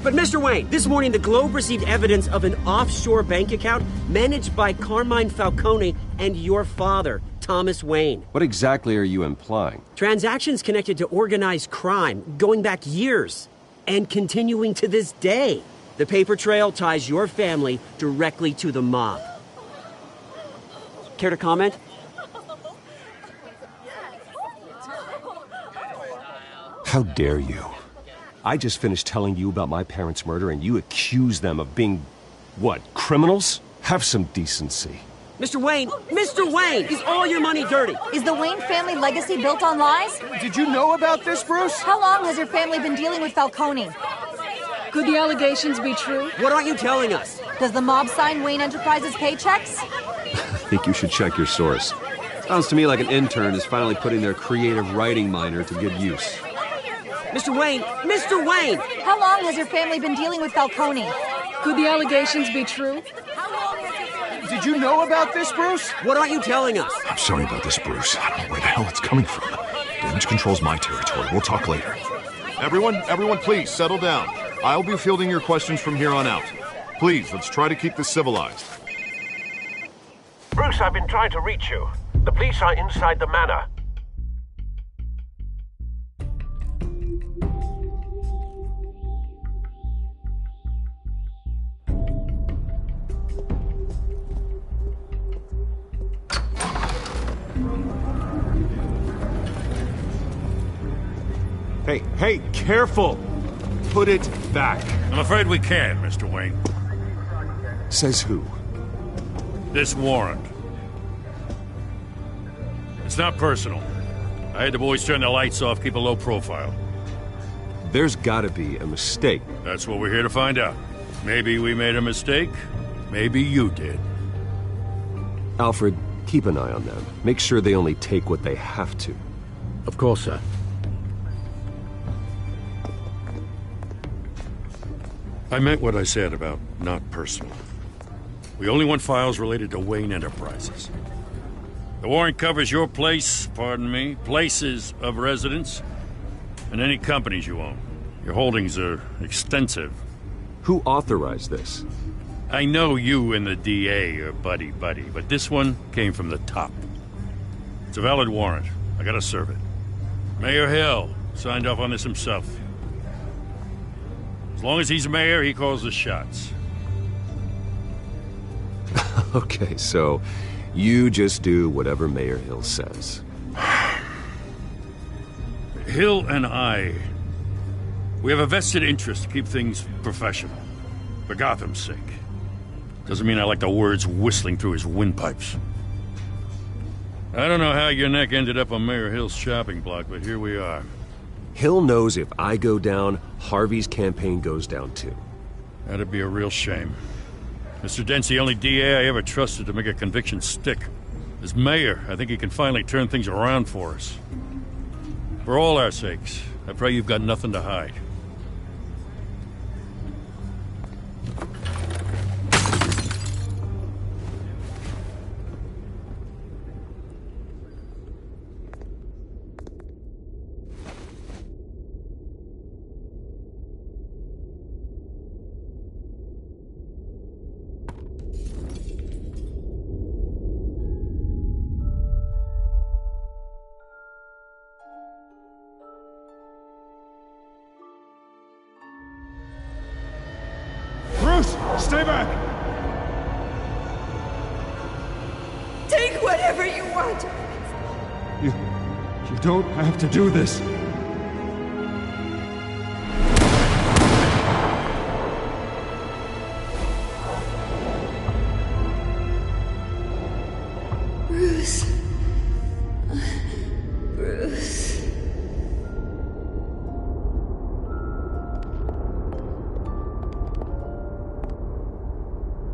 N: But Mr. Wayne, this morning the Globe received evidence of an offshore bank account managed by Carmine Falcone and your father, Thomas Wayne.
B: What exactly are you implying?
N: Transactions connected to organized crime going back years and continuing to this day. The paper trail ties your family directly to the mob. Care to comment?
B: How dare you? I just finished telling you about my parents' murder, and you accuse them of being, what, criminals? Have some decency.
N: Mr. Wayne! Mr. Wayne! Is all your money dirty?
O: Is the Wayne family legacy built on lies?
D: Did you know about this, Bruce?
O: How long has your family been dealing with Falcone?
P: Could the allegations be true?
N: What aren't you telling us?
O: Does the mob sign Wayne Enterprises paychecks?
B: I think you should check your source. Sounds to me like an intern is finally putting their creative writing minor to good use.
N: Mr. Wayne! Mr. Wayne!
O: How long has your family been dealing with Falcone?
P: Could the allegations be true?
D: Did you know about this, Bruce?
N: What aren't you telling us?
I: I'm sorry about this, Bruce. I don't know where the hell it's coming from. Damage control's my territory. We'll talk later. Everyone, please, settle down. I'll be fielding your questions from here on out. Please, let's try to keep this civilized.
A: Bruce, I've been trying to reach you. The police are inside the manor.
B: Hey, careful! Put it back.
E: I'm afraid we can, Mr. Wayne.
B: Says who?
E: This warrant. It's not personal. I had the boys turn the lights off, keep a low profile.
B: There's gotta be a mistake.
E: That's what we're here to find out. Maybe we made a mistake. Maybe you did.
B: Alfred, keep an eye on them. Make sure they only take what they have to.
A: Of course, sir.
E: I meant what I said about not personal. We only want files related to Wayne Enterprises. The warrant covers your place, pardon me, places of residence, and any companies you own. Your holdings are extensive.
B: Who authorized this?
E: I know you and the DA are buddy-buddy, but this one came from the top. It's a valid warrant. I gotta serve it. Mayor Hill signed off on this himself. As long as he's mayor, he calls the shots.
B: Okay, so you just do whatever Mayor Hill says.
E: Hill and I, we have a vested interest to keep things professional. For Gotham's sake. Doesn't mean I like the words whistling through his windpipes. I don't know how your neck ended up on Mayor Hill's shopping block, but here we are.
B: Hill knows if I go down, Harvey's campaign goes down too.
E: That'd be a real shame. Mr. Dent's the only DA I ever trusted to make a conviction stick. As mayor, I think he can finally turn things around for us. For all our sakes, I pray you've got nothing to hide.
D: Stay back!
J: Take whatever you want.
D: You don't have to do this.
J: Bruce. Bruce.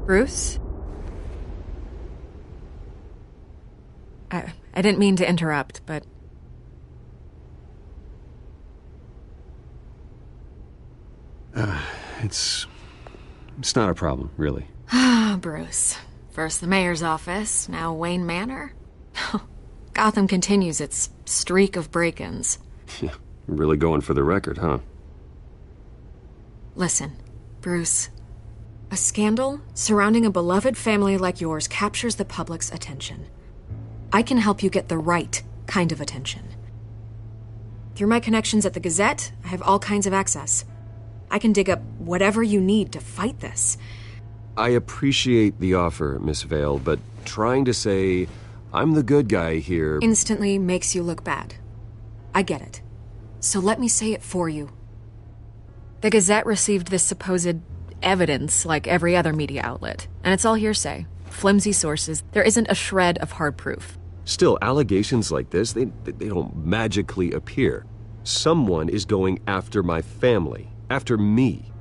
G: Bruce? I didn't mean to interrupt, but...
B: It's not a problem, really.
G: Ah, Bruce. First the mayor's office, now Wayne Manor. Gotham continues its streak of break-ins.
B: Yeah, really going for the record, huh?
G: Listen, Bruce. A scandal surrounding a beloved family like yours captures the public's attention. I can help you get the right kind of attention. Through my connections at the Gazette, I have all kinds of access. I can dig up whatever you need to fight this.
B: I appreciate the offer, Miss Vale, but trying to say I'm the good guy here...
G: instantly makes you look bad. I get it. So let me say it for you. The Gazette received this supposed evidence like every other media outlet, and it's all hearsay. Flimsy sources. There isn't a shred of hard proof.
B: Still, allegations like this, they don't magically appear. Someone is going after my family, after me.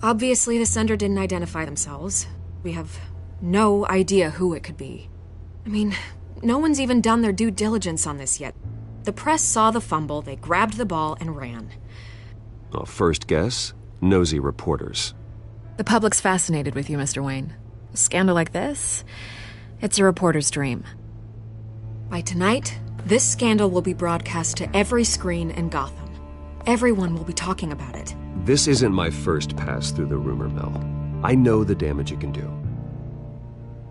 G: Obviously, the sender didn't identify themselves. We have no idea who it could be. I mean, no one's even done their due diligence on this yet. The press saw the fumble, they grabbed the ball and ran.
B: Well, first guess, nosy reporters.
G: The public's fascinated with you, Mr. Wayne. A scandal like this, it's a reporter's dream. By tonight, this scandal will be broadcast to every screen in Gotham. Everyone will be talking about it.
B: This isn't my first pass through the rumor mill. I know the damage it can do.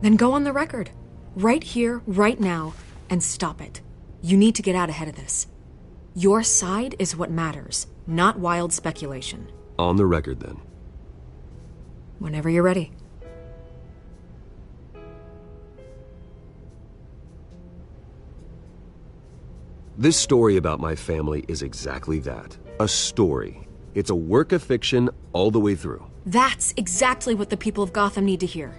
G: Then go on the record. Right here, right now, and stop it. You need to get out ahead of this. Your side is what matters, not wild speculation.
B: On the record, then.
G: Whenever you're ready.
B: This story about my family is exactly that. A story. It's a work of fiction all the way through.
G: That's exactly what the people of Gotham need to hear.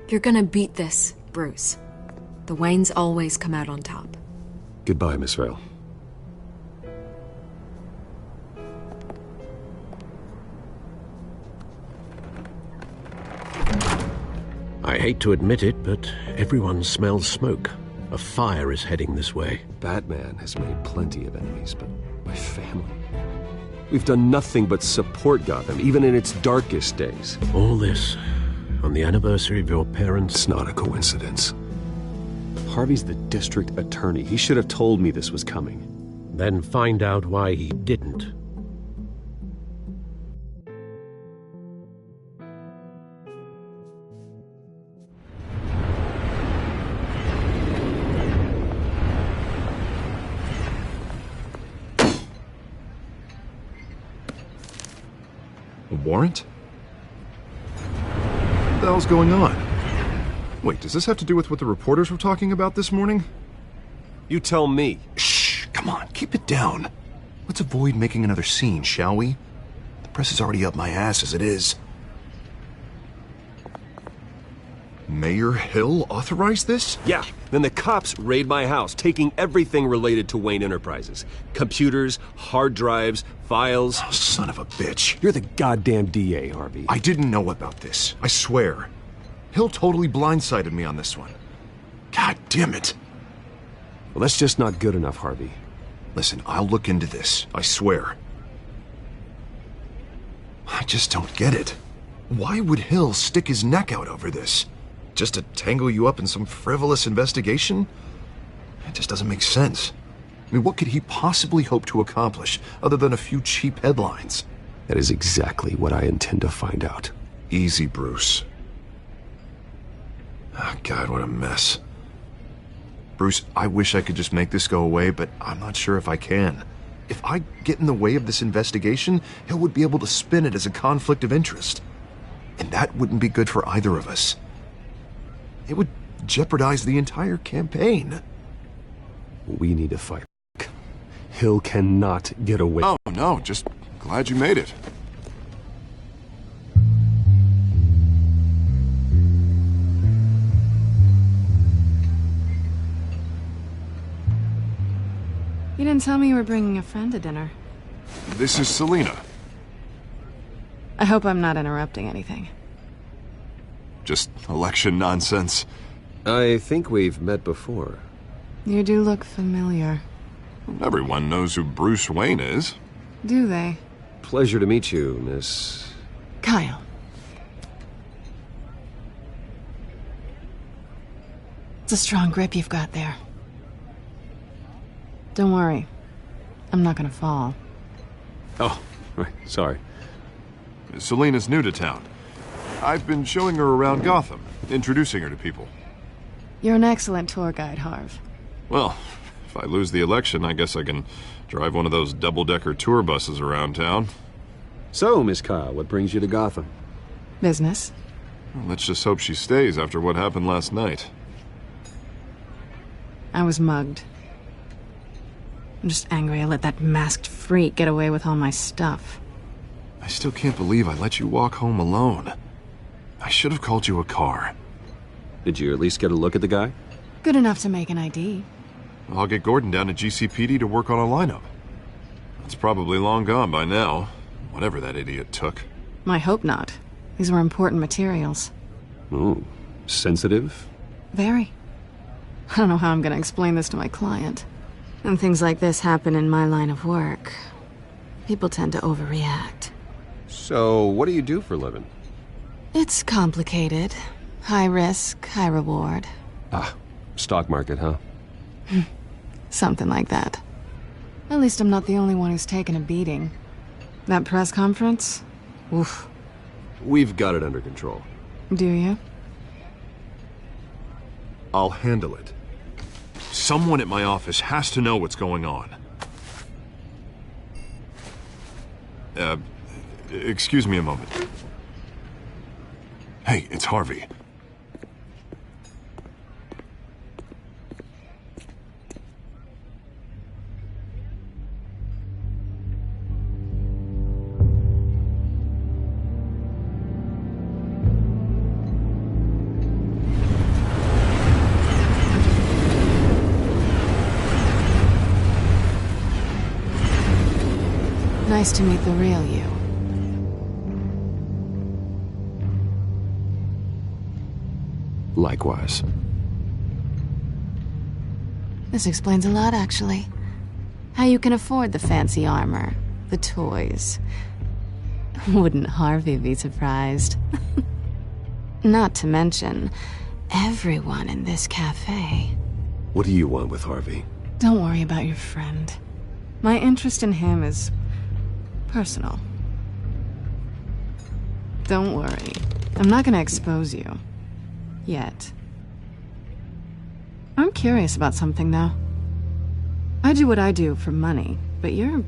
G: You're gonna beat this, Bruce. The Waynes always come out on top.
B: Goodbye, Miss Vale.
A: I hate to admit it, but everyone smells smoke. A fire is heading this way.
B: Batman has made plenty of enemies, but my family... We've done nothing but support Gotham, even in its darkest days.
A: All this, on the anniversary of your parents'...
B: It's not a coincidence. Harvey's the district attorney. He should have told me this was coming.
A: Then find out why he didn't.
I: A warrant? What the hell's going on? Wait, does this have to do with what the reporters were talking about this morning?
B: You tell me.
I: Shh, come on, keep it down. Let's avoid making another scene, shall we? The press is already up my ass as it is. Mayor Hill authorized this?
B: Yeah, then the cops raid my house, taking everything related to Wayne Enterprises. Computers, hard drives, files.
I: Oh, son of a bitch.
B: You're the goddamn DA, Harvey.
I: I didn't know about this, I swear. Hill totally blindsided me on this one. God damn it.
B: Well, that's just not good enough, Harvey.
I: Listen, I'll look into this, I swear. I just don't get it. Why would Hill stick his neck out over this? Just to tangle you up in some frivolous investigation? It just doesn't make sense. I mean, what could he possibly hope to accomplish other than a few cheap headlines?
B: That is exactly what I intend to find out.
I: Easy, Bruce. Oh, God, what a mess. Bruce, I wish I could just make this go away, but I'm not sure if I can. If I get in the way of this investigation, Hill would be able to spin it as a conflict of interest. And that wouldn't be good for either of us. It would jeopardize the entire campaign.
B: We need to fight. Hill cannot get away.
I: Oh, no, just glad you made it.
O: You didn't tell me you were bringing a friend to dinner.
I: This is Selina.
O: I hope I'm not interrupting anything.
I: Just election nonsense.
B: I think we've met before.
O: You do look familiar.
I: Everyone knows who Bruce Wayne is.
O: Do they?
B: Pleasure to meet you, Miss...
O: Kyle. It's a strong grip you've got there. Don't worry. I'm not gonna fall.
B: Oh, right. Sorry.
I: Selina's new to town. I've been showing her around Gotham, introducing her to people.
O: You're an excellent tour guide, Harv.
I: Well, if I lose the election, I guess I can drive one of those double-decker tour buses around town.
B: So, Miss Kyle, what brings you to Gotham?
O: Business.
I: Well, let's just hope she stays after what happened last night.
Q: I was mugged. I'm just angry I let that masked freak get away with all my stuff.
I: I still can't believe I let you walk home alone. I should have called you a car.
B: Did you at least get a look at the guy?
Q: Good enough to make an ID.
I: I'll get Gordon down to GCPD to work on a lineup. It's probably long gone by now, whatever that idiot took.
Q: I hope not. These were important materials.
B: Ooh, sensitive?
Q: Very. I don't know how I'm gonna explain this to my client. When things like this happen in my line of work, people tend to overreact.
B: So, what do you do for a living?
Q: It's complicated. High risk, high reward.
B: Ah, stock market, huh?
Q: Something like that. At least I'm not the only one who's taken a beating. That press conference? Oof.
B: We've got it under control.
Q: Do you?
I: I'll handle it. Someone at my office has to know what's going on. Excuse me a moment. Hey, it's Harvey.
Q: Nice to meet the real you.
B: Likewise.
Q: This explains a lot, actually. How you can afford the fancy armor, the toys. Wouldn't Harvey be surprised? Not to mention, everyone in this cafe.
B: What do you want with Harvey?
Q: Don't worry about your friend. My interest in him is personal. Don't worry. I'm not gonna expose you. Yet. I'm curious about something, though. I do what I do for money, but you're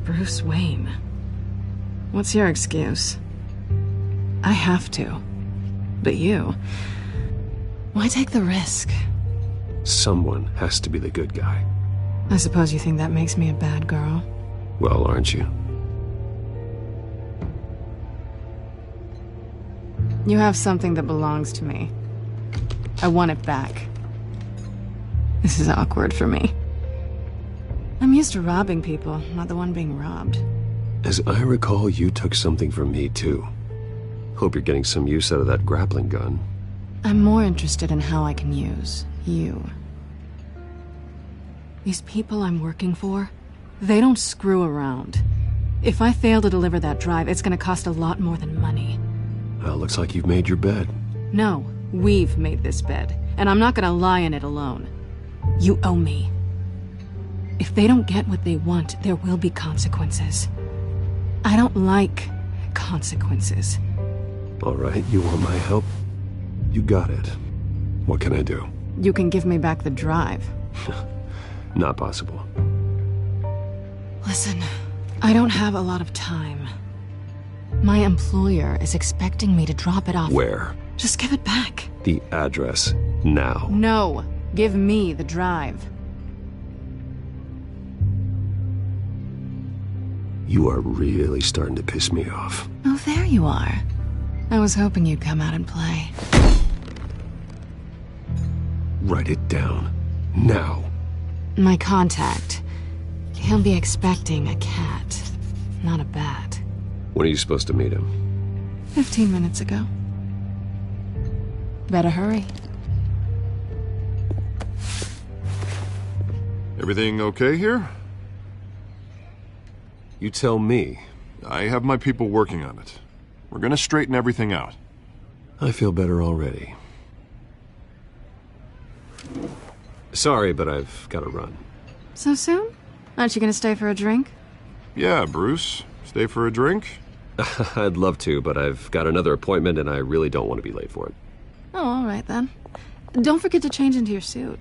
Q: Bruce Wayne. What's your excuse? I have to. But you... why take the risk?
B: Someone has to be the good guy.
Q: I suppose you think that makes me a bad girl.
B: Well, aren't you?
Q: You have something that belongs to me. I want it back. This is awkward for me. I'm used to robbing people, not the one being robbed.
B: As I recall, you took something from me, too. Hope you're getting some use out of that grappling gun.
Q: I'm more interested in how I can use you. These people I'm working for, they don't screw around. If I fail to deliver that drive, it's gonna cost a lot more than money.
B: Well, looks like you've made your bed.
Q: No, we've made this bed, and I'm not gonna lie in it alone. You owe me. If they don't get what they want, there will be consequences. I don't like consequences.
B: All right, you want my help? You got it. What can I do?
Q: You can give me back the drive.
B: Not possible.
Q: Listen, I don't have a lot of time. My employer is expecting me to drop it off.
B: Where?
Q: Just give it back.
B: The address, now.
Q: No, give me the drive.
B: You are really starting to piss me off.
Q: Oh, there you are. I was hoping you'd come out and play.
B: Write it down. Now.
Q: My contact. He'll be expecting a cat, not a bat.
B: When are you supposed to meet him?
Q: 15 minutes ago. Better hurry.
I: Everything okay here?
B: You tell me.
I: I have my people working on it. We're gonna straighten everything out.
B: I feel better already. Sorry, but I've got to run.
Q: So soon? Aren't you gonna stay for a drink?
I: Yeah, Bruce. Stay for a drink?
B: I'd love to, but I've got another appointment and I really don't want to be late for it.
Q: Oh, all right then. Don't forget to change into your suit.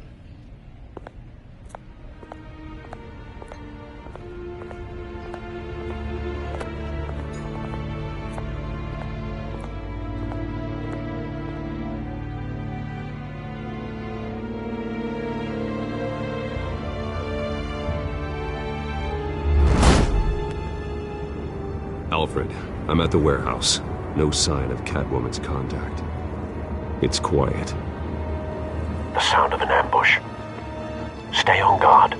B: Alfred, I'm at the warehouse. No sign of Catwoman's contact. It's quiet.
R: The sound of an ambush. Stay on guard.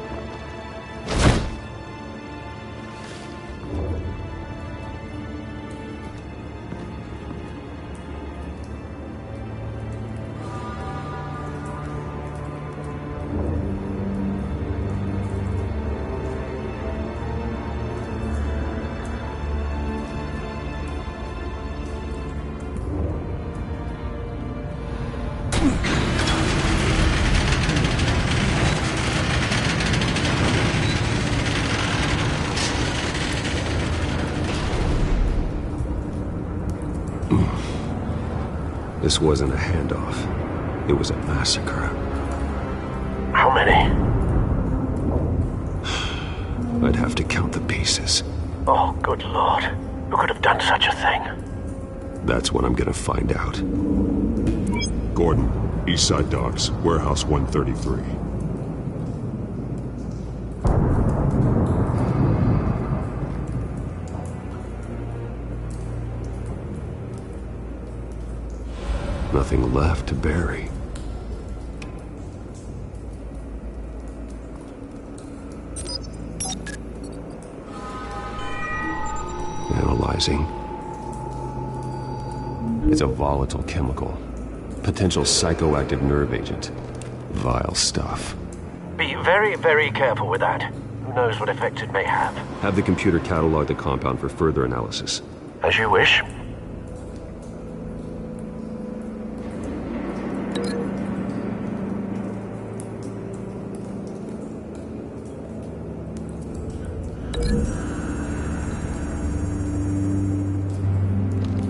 B: This wasn't a handoff. It was a massacre.
R: How many?
B: I'd have to count the pieces.
R: Oh, good lord. Who could have done such a thing?
B: That's what I'm gonna find out.
F: Gordon, Eastside Docks, Warehouse 133.
B: Nothing left to bury. Analyzing. It's a volatile chemical. Potential psychoactive nerve agent. Vile stuff.
R: Be very, very careful with that. Who knows what effects it may have.
B: Have the computer catalog the compound for further analysis.
R: As you wish.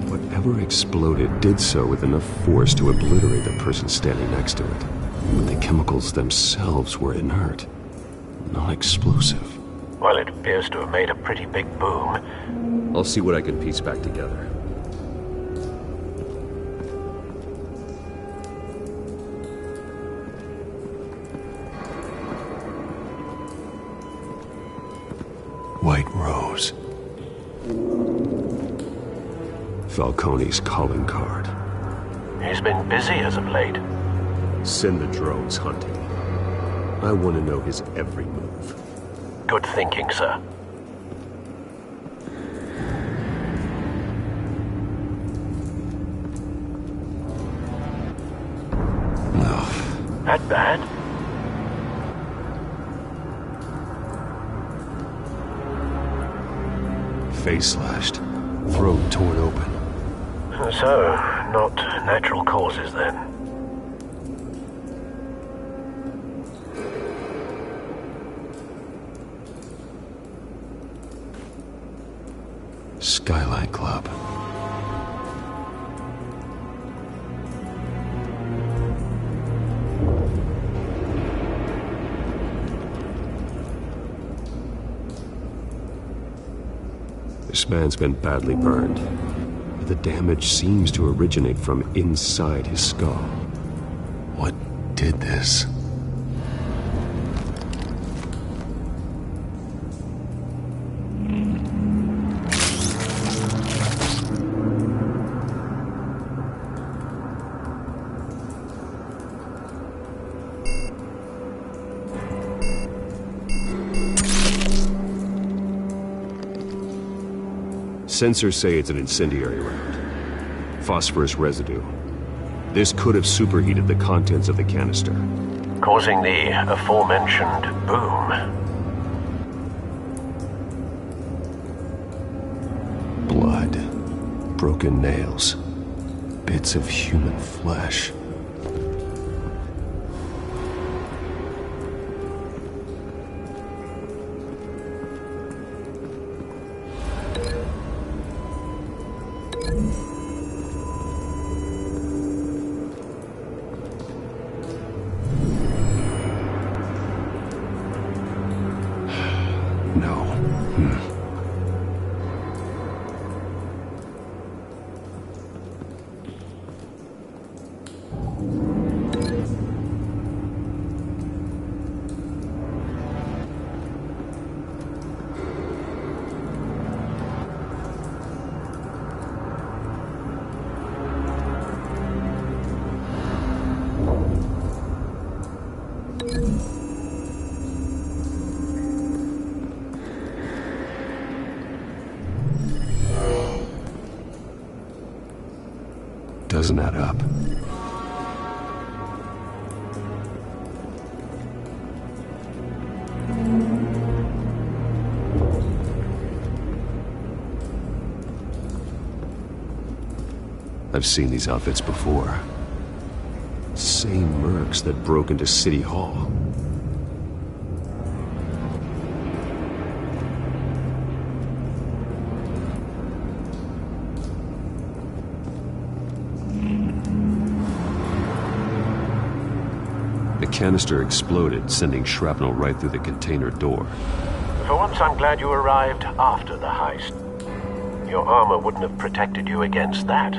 B: Whatever exploded did so with enough force to obliterate the person standing next to it. But the chemicals themselves were inert, not explosive.
R: Well, it appears to have made a pretty big boom.
B: I'll see what I can piece back together. White Rose. Falcone's calling card.
R: He's been busy as of late.
B: Send the drones hunting. I want to know his every move.
R: Good thinking, sir.
B: No.
R: That bad?
B: Face slashed. Throat torn open.
R: So, not natural causes then.
B: Skylight Club. This man's been badly burned. But the damage seems to originate from inside his skull. What did this? Sensors say it's an incendiary round. Phosphorus residue. This could have superheated the contents of the canister,
R: causing the aforementioned boom.
B: Blood. Broken nails. Bits of human flesh. doesn't add up. I've seen these outfits before. Same mercs that broke into City Hall. The canister exploded, sending shrapnel right through the container door.
R: For once, I'm glad you arrived after the heist. Your armor wouldn't have protected you against that.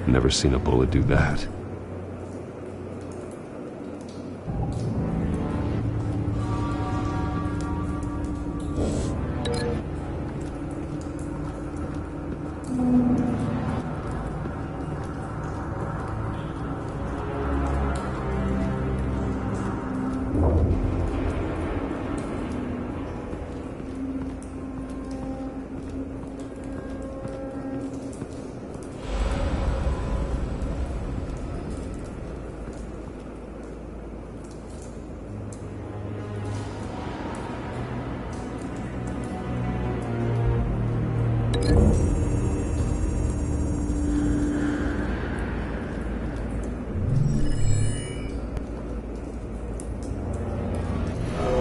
B: Never seen a bullet do that.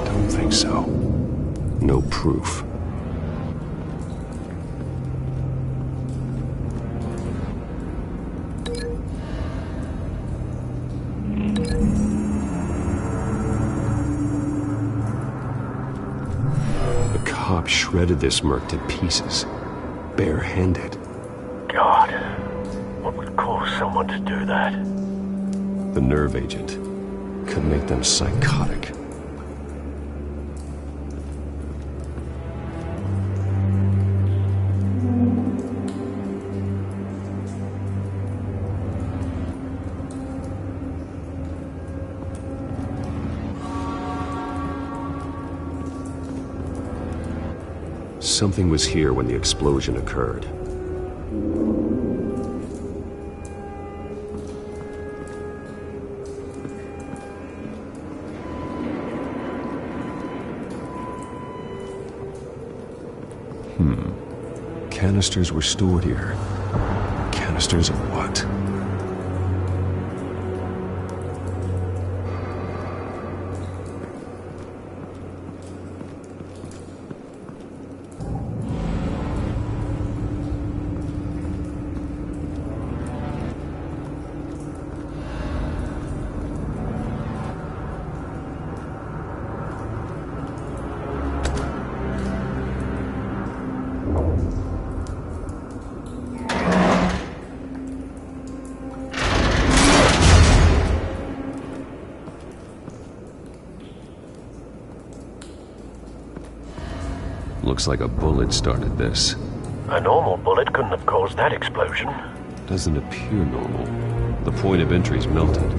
B: Don't think so. No proof. The cop shredded this merc to pieces, barehanded.
R: God, what would cause someone to do that?
B: The nerve agent could make them psychotic. Something was here when the explosion occurred. Canisters were stored here. Canisters of what? Looks like a bullet started this.
R: A normal bullet couldn't have caused that explosion.
B: Doesn't appear normal. The point of entry's melted.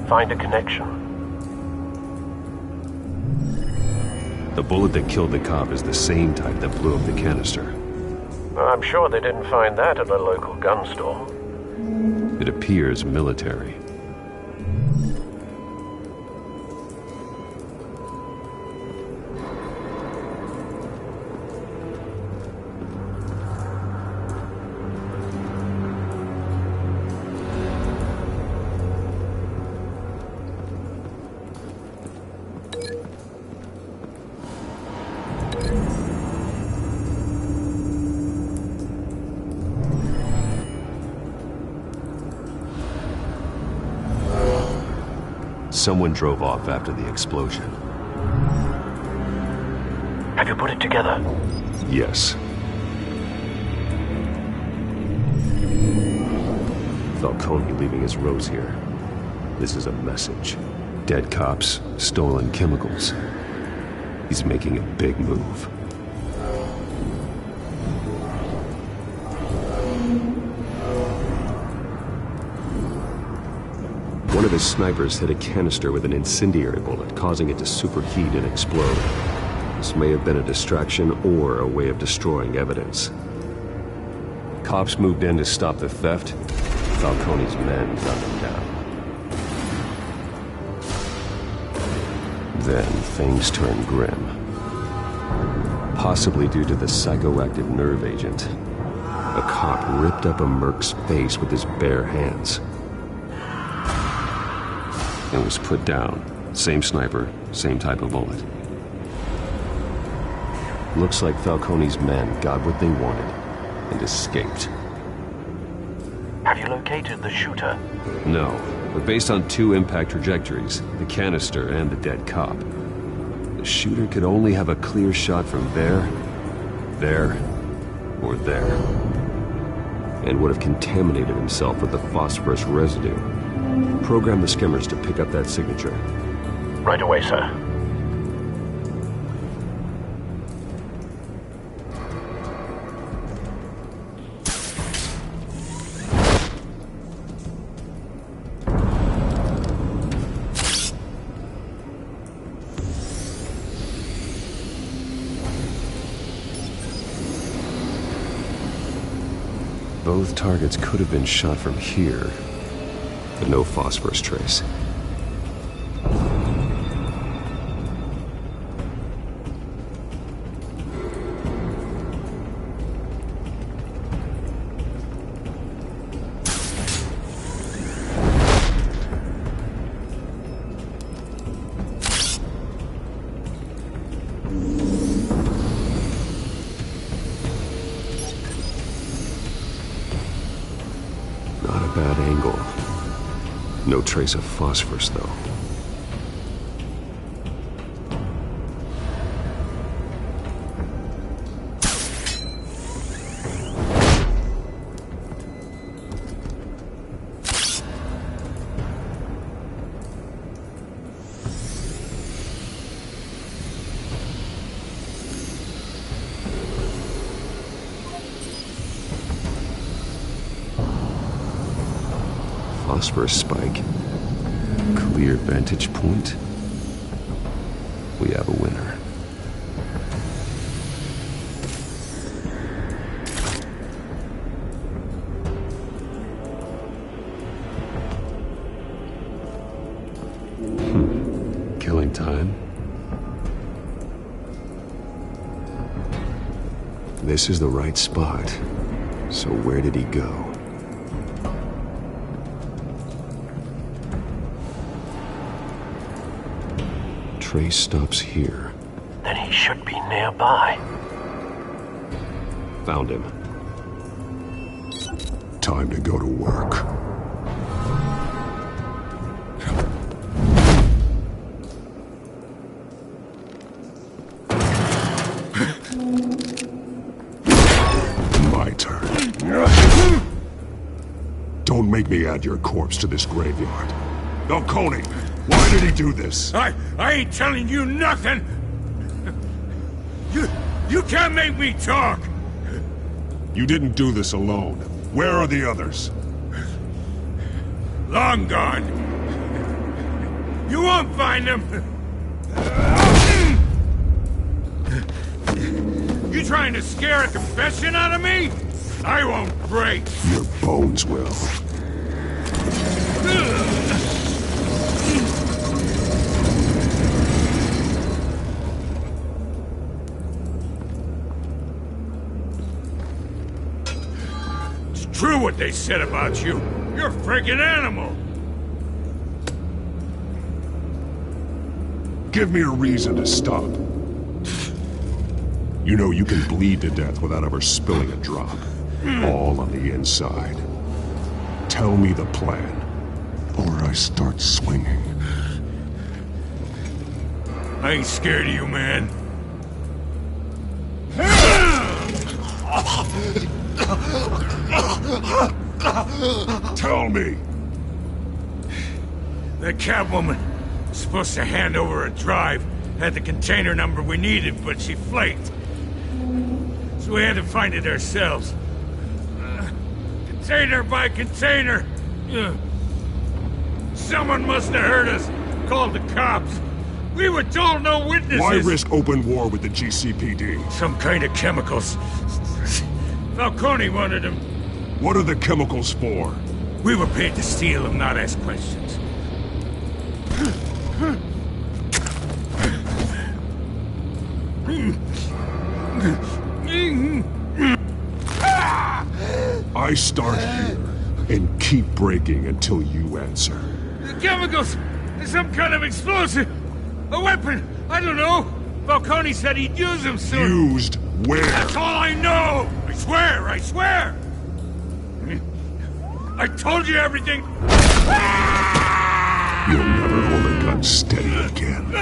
R: Find a connection.
B: The bullet that killed the cop is the same type that blew up the canister.
R: I'm sure they didn't find that at a local gun store.
B: It appears military. Someone drove off after the explosion.
R: Have you put it together?
B: Yes. Falcone leaving his rose here. This is a message. Dead cops, stolen chemicals. He's making a big move. One of his snipers hit a canister with an incendiary bullet, causing it to superheat and explode. This may have been a distraction or a way of destroying evidence. Cops moved in to stop the theft. Falcone's men gunned him down. Then things turned grim. Possibly due to the psychoactive nerve agent. A cop ripped up a merc's face with his bare hands. And was put down. Same sniper, same type of bullet. Looks like Falcone's men got what they wanted and escaped.
R: Have you located the shooter?
B: No, but based on two impact trajectories, the canister and the dead cop, the shooter could only have a clear shot from there, or there, and would have contaminated himself with the phosphorus residue. Program the skimmers to pick up that signature.
R: Right away, sir.
B: Both targets could have been shot from here, but no phosphorus trace. Not a bad angle. No trace of phosphorus, though. Phosphorus spike. Clear vantage point. We have a winner. Killing time. This is the right spot. So where did he go? Trace stops here.
R: Then he should be nearby.
B: Found him.
F: Time to go to work. My turn. Don't make me add your corpse to this graveyard. Falcone, why did he do this?
E: I ain't telling you nothing!
H: You can't make me talk!
F: You didn't do this alone. Where are the others?
H: Long gone. You won't find them! You trying to scare a confession out of me? I won't break.
F: Your bones will.
H: It's true what they said about you. You're a freaking animal.
F: Give me a reason to stop. You know you can bleed to death without ever spilling a drop. All on the inside. Tell me the plan, or I start swinging.
H: I ain't scared of you, man.
F: Tell me.
H: That Catwoman was supposed to hand over a drive. Had the container number we needed, but she flaked. So we had to find it ourselves. Container by container. Someone must have heard us. Called the cops. We were told no witnesses.
F: Why risk open war with the GCPD?
H: Some kind of chemicals. Falcone wanted them.
F: What are the chemicals for?
H: We were paid to steal them, not ask questions.
F: I start here and keep breaking until you answer.
H: The chemicals! Some kind of explosive! A weapon! I don't know! Falcone said he'd use them soon!
F: Used where?
H: That's all I know! I swear! I swear! I told you everything!
F: You'll never hold a gun steady again.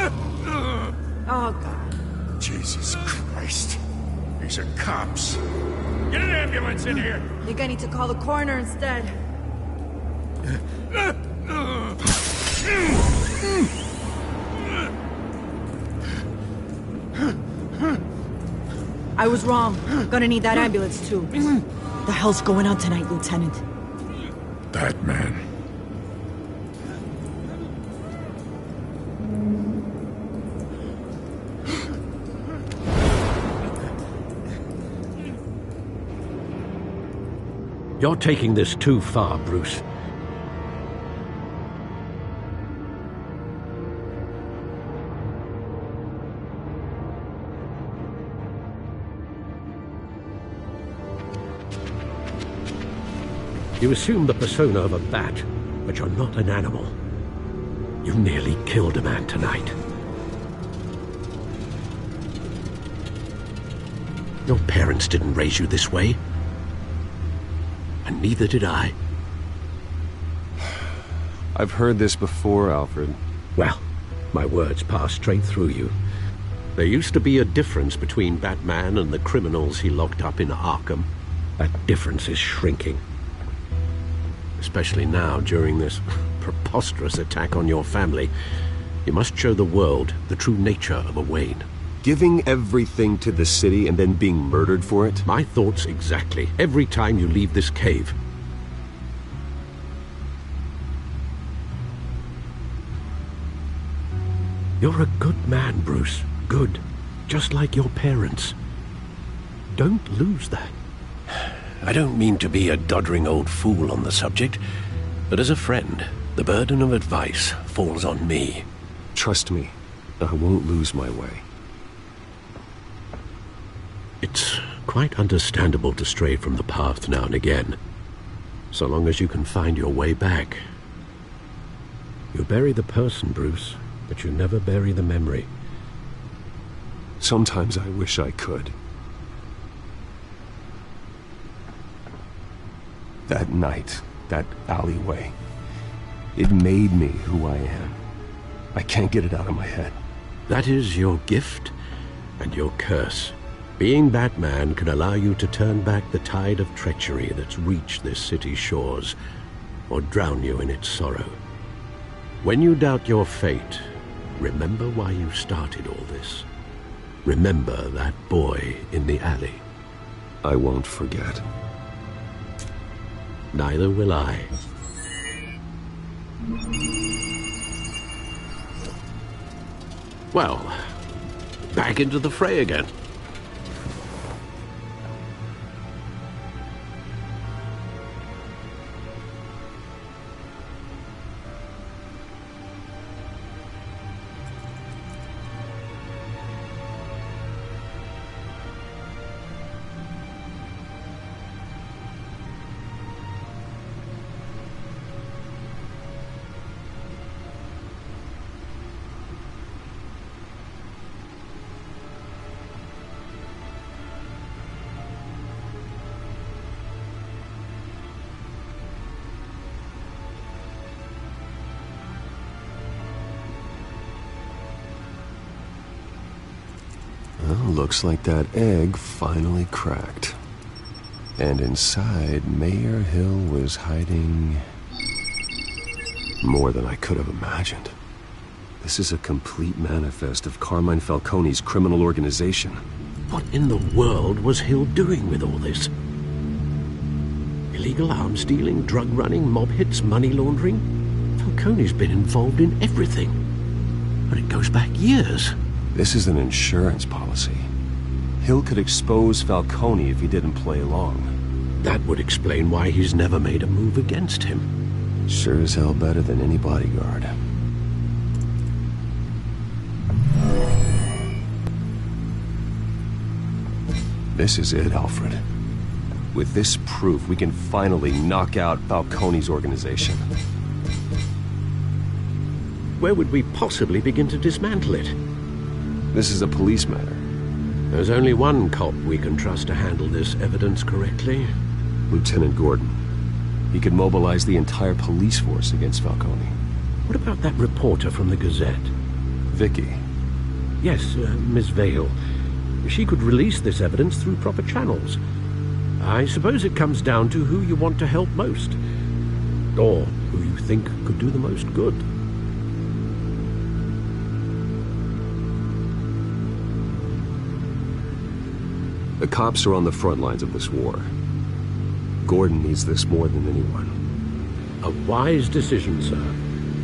O: Oh, God.
H: Jesus Christ. These are cops. Get an ambulance in here!
O: I think I need to call the coroner instead. I was wrong. Gonna need that ambulance, too. The hell's going on tonight, Lieutenant?
H: Batman.
A: You're taking this too far, Bruce. You assume the persona of a bat, but you're not an animal. You nearly killed a man tonight. Your parents didn't raise you this way. And neither did I.
B: I've heard this before, Alfred.
A: Well, my words pass straight through you. There used to be a difference between Batman and the criminals he locked up in Arkham. That difference is shrinking. Especially now, during this preposterous attack on your family. You must show the world the true nature of a Wayne.
B: Giving everything to the city and then being murdered for it?
A: My thoughts exactly. Every time you leave this cave. You're a good man, Bruce. Good. Just like your parents. Don't lose that. I don't mean to be a doddering old fool on the subject, but as a friend, the burden of advice falls on me.
B: Trust me, I won't lose my way.
A: It's quite understandable to stray from the path now and again, so long as you can find your way back. You bury the person, Bruce, but you never bury the memory.
B: Sometimes I wish I could. That night, that alleyway, it made me who I am. I can't get it out of my head.
A: That is your gift and your curse. Being Batman can allow you to turn back the tide of treachery that's reached this city's shores, or drown you in its sorrow. When you doubt your fate, remember why you started all this. Remember that boy in the alley.
B: I won't forget.
A: Neither will I. Well, back into the fray again.
B: Well, looks like that egg finally cracked. And inside, Mayor Hill was hiding more than I could have imagined. This is a complete manifest of Carmine Falcone's criminal organization.
A: What in the world was Hill doing with all this? Illegal arms dealing, drug running, mob hits, money laundering? Falcone's been involved in everything. But it goes back years.
B: This is an insurance policy. Hill could expose Falcone if he didn't play along.
A: That would explain why he's never made a move against him.
B: Sure as hell better than any bodyguard. This is it, Alfred. With this proof, we can finally knock out Falcone's organization.
A: Where would we possibly begin to dismantle it?
B: This is a police matter.
A: There's only one cop we can trust to handle this evidence correctly.
B: Lieutenant Gordon. He could mobilize the entire police force against Falcone.
A: What about that reporter from the Gazette?
B: Vicky.
A: Yes, Miss Vale. She could release this evidence through proper channels. I suppose it comes down to who you want to help most. Or who you think could do the most good.
B: The cops are on the front lines of this war. Gordon needs this more than anyone.
A: A wise decision, sir.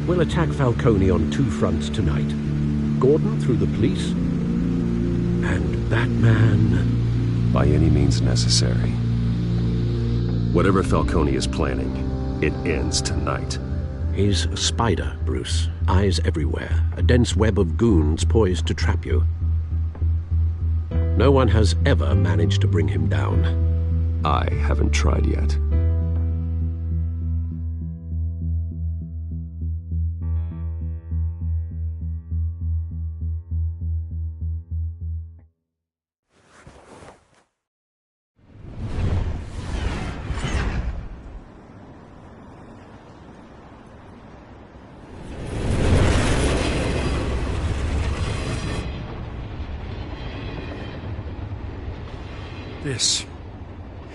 A: We'll attack Falcone on two fronts tonight. Gordon through the police, and Batman...
B: by any means necessary. Whatever Falcone is planning, it ends tonight.
A: He's a spider, Bruce. Eyes everywhere. A dense web of goons poised to trap you. No one has ever managed to bring him down.
B: I haven't tried yet.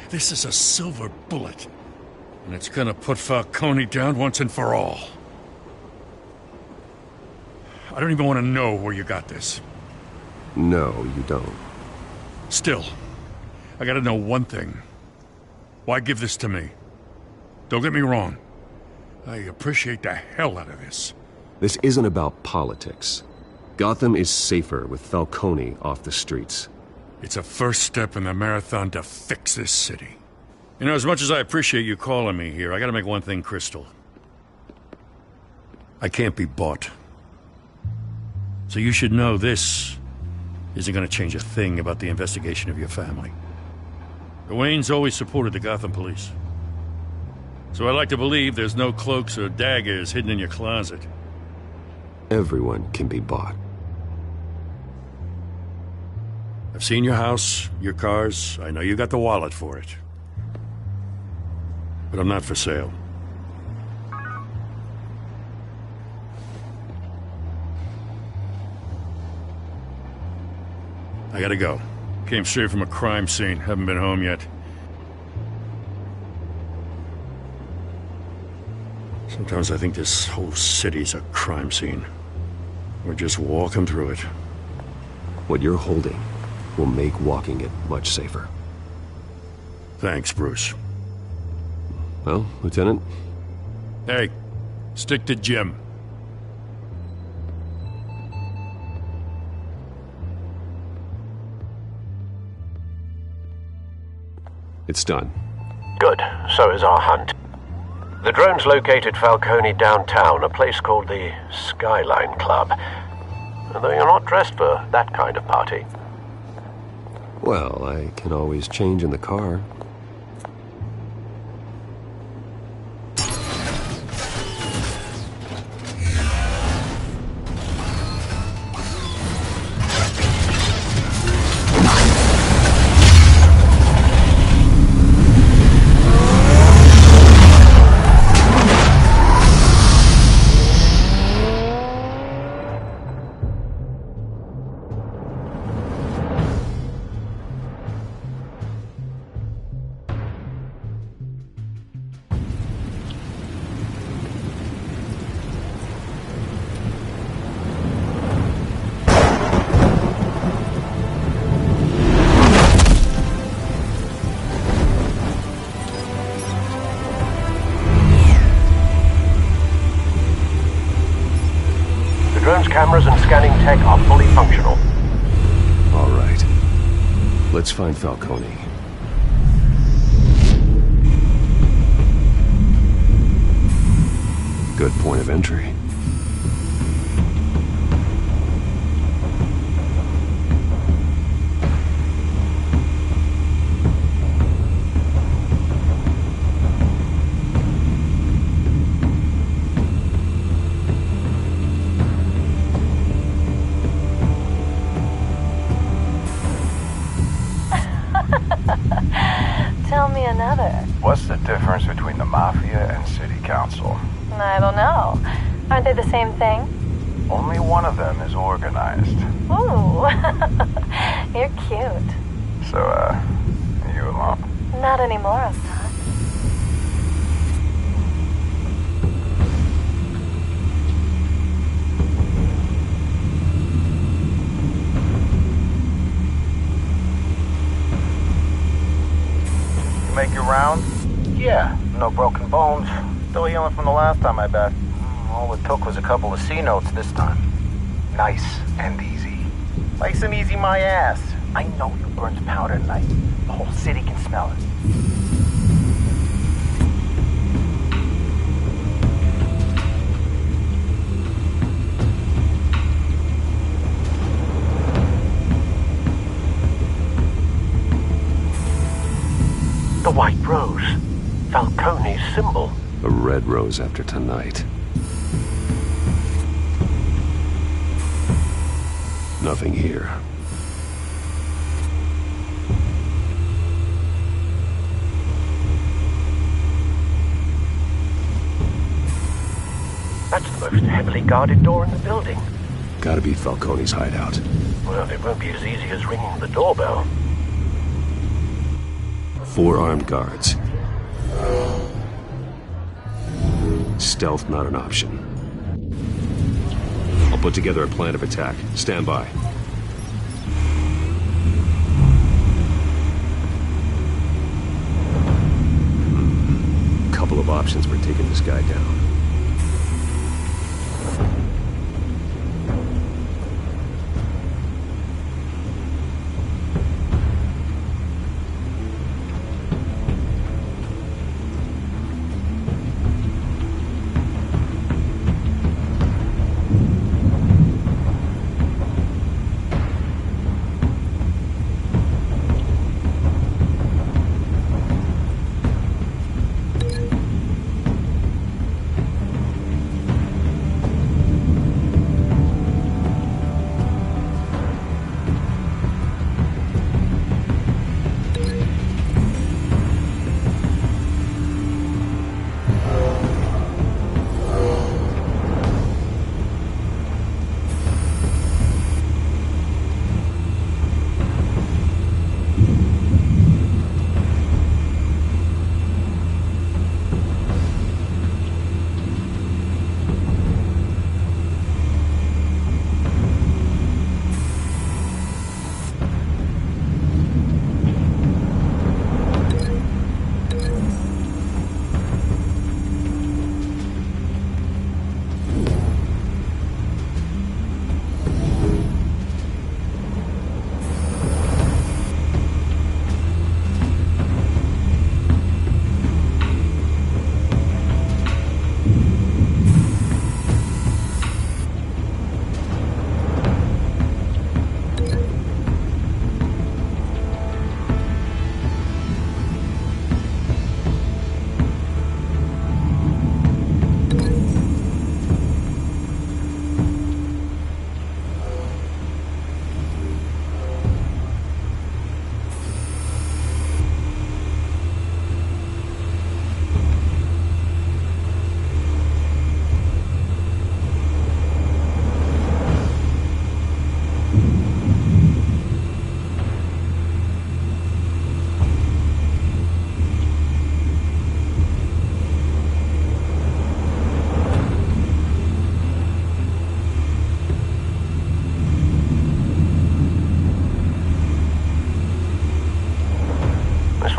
H: This is a silver bullet. And it's gonna put Falcone down once and for all. I don't even want to know where you got this.
B: No, you don't.
H: Still, I gotta know one thing. Why give this to me? Don't get me wrong. I appreciate the hell out of this.
B: This isn't about politics. Gotham is safer with Falcone off the streets.
H: It's a first step in the marathon to fix this city. You know, as much as I appreciate you calling me here, I gotta make one thing crystal. I can't be bought. So you should know this isn't gonna change a thing about the investigation of your family. The Waynes always supported the Gotham police. So I like to believe there's no cloaks or daggers hidden in your closet.
B: Everyone can be bought.
H: I've seen your house, your cars. I know you got the wallet for it. But I'm not for sale. I gotta go. Came straight from a crime scene. Haven't been home yet. Sometimes I think this whole city's a crime scene. We're just walking through it.
B: What you're holding will make walking it much safer.
H: Thanks, Bruce.
B: Well, Lieutenant?
H: Hey, stick to Jim.
B: It's done.
R: Good. So is our hunt. The drones located Falcone downtown, a place called the Skyline Club. Though you're not dressed for that kind of party.
B: Well, I can always change in the car.
R: Cameras and scanning tech are fully functional.
B: All right. Let's find Falcone. Good point of entry.
L: Tell me another.
S: What's the difference between the Mafia and City Council?
L: I don't know. Aren't they the same thing?
S: Only one of them is organized.
L: Ooh. You're cute.
S: So, you alone?
L: Not anymore, Assad.
S: Make your round? Yeah, no broken bones. Still healing from the last time, I bet. All it took was a couple of C notes this time. Nice and easy. Nice and easy my ass. I know who burns powder at night. The whole city can smell it.
R: The white rose. Falcone's symbol.
B: A red rose after tonight. Nothing here.
R: That's the most heavily guarded door in the building.
B: Gotta be Falcone's hideout.
R: Well, it won't be as easy as ringing the doorbell.
B: 4 armed guards. Stealth not an option. I'll put together a plan of attack. Stand by. Couple of options for taking this guy down.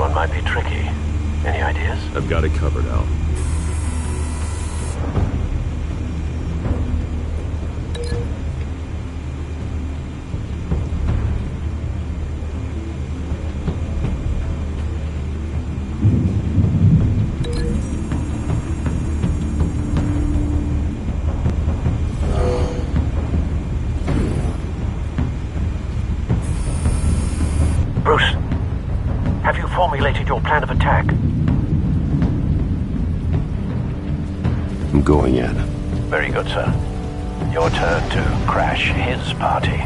R: one might be tricky. Any ideas?
B: I've got it covered, Al.
R: Bruce, have you formulated your plan of attack?
B: I'm going in.
R: Very good, sir. Your turn to crash his party.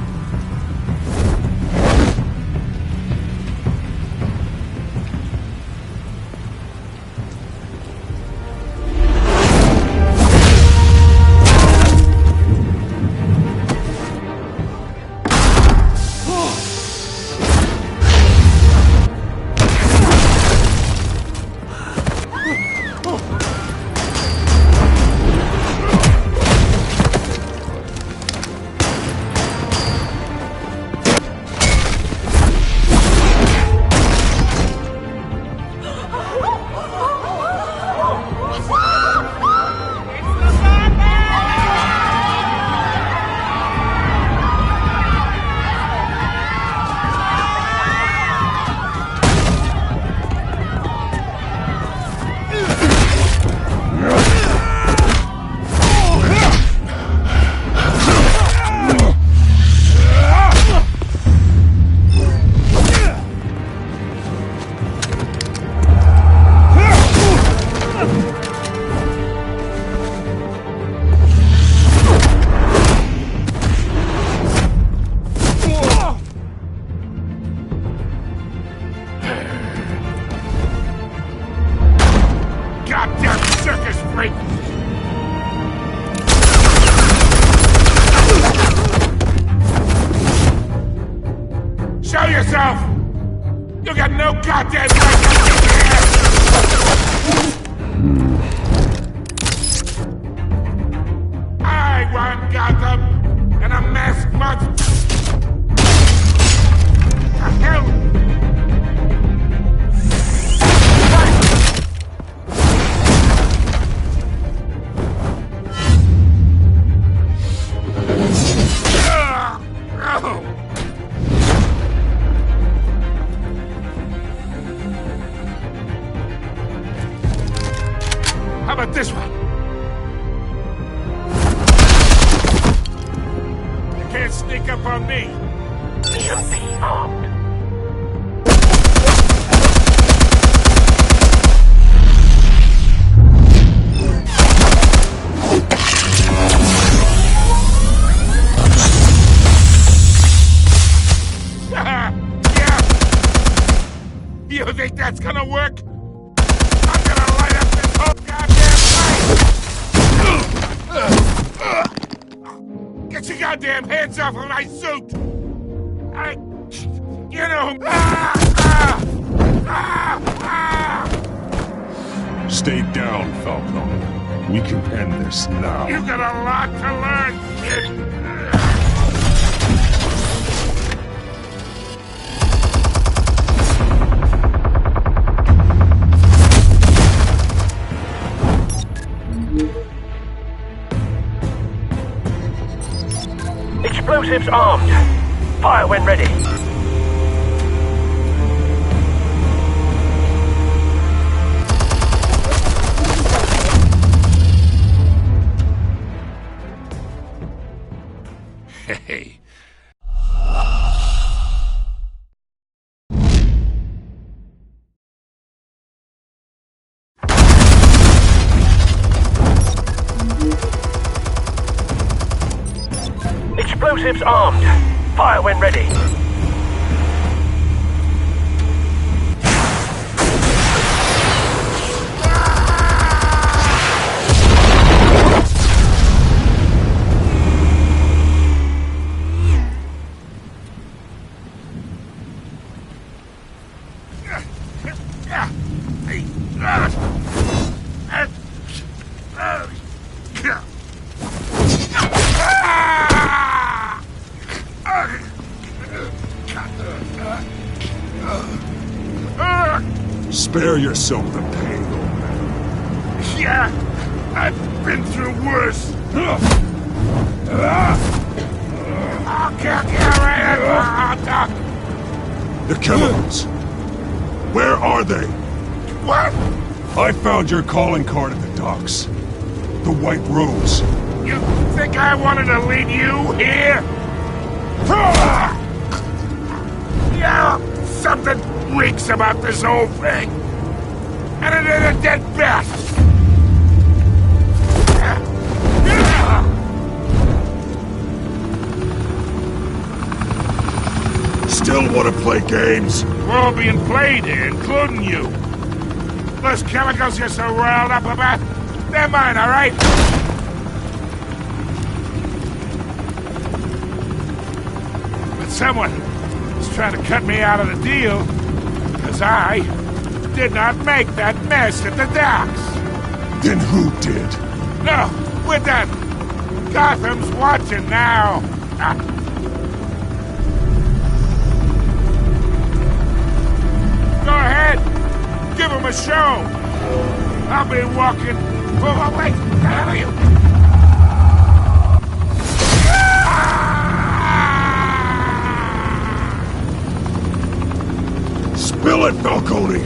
H: Show yourself! You got no goddamn right to be here! I won Gotham, and a masked monster! The hell? How about this one? You can't sneak up on me.
R: EMP armed.
H: Yeah! You think that's gonna work? I'm gonna light up this whole goddamn place! Get your goddamn hands off of my suit! You know...
F: Stay down, Falcone. We can end this now.
H: You got a lot to learn, kid!
R: Explosives armed. Fire when ready.
H: Hey.
R: Explosives armed. Fire when ready.
F: Spare yourself the pain, old man.
H: Yeah, I've been through worse.
F: The chemicals. Where are they?
H: What?
F: I found your calling card at the docks. The White Rose.
H: You think I wanted to leave you here? Yeah, something reeks about this whole thing. And it is a dead bat.
F: Still want to play games?
H: We're all being played here, including you. Those chemicals you're so riled up about, they're mine, all right? But someone is trying to cut me out of the deal, because I did not make that mess at the docks.
F: Then who did?
H: No, we're done. Gotham's watching now. Go ahead. Give him a show. I'll be walking. Oh, wait. The hell are you?
F: Spill it, Falcone,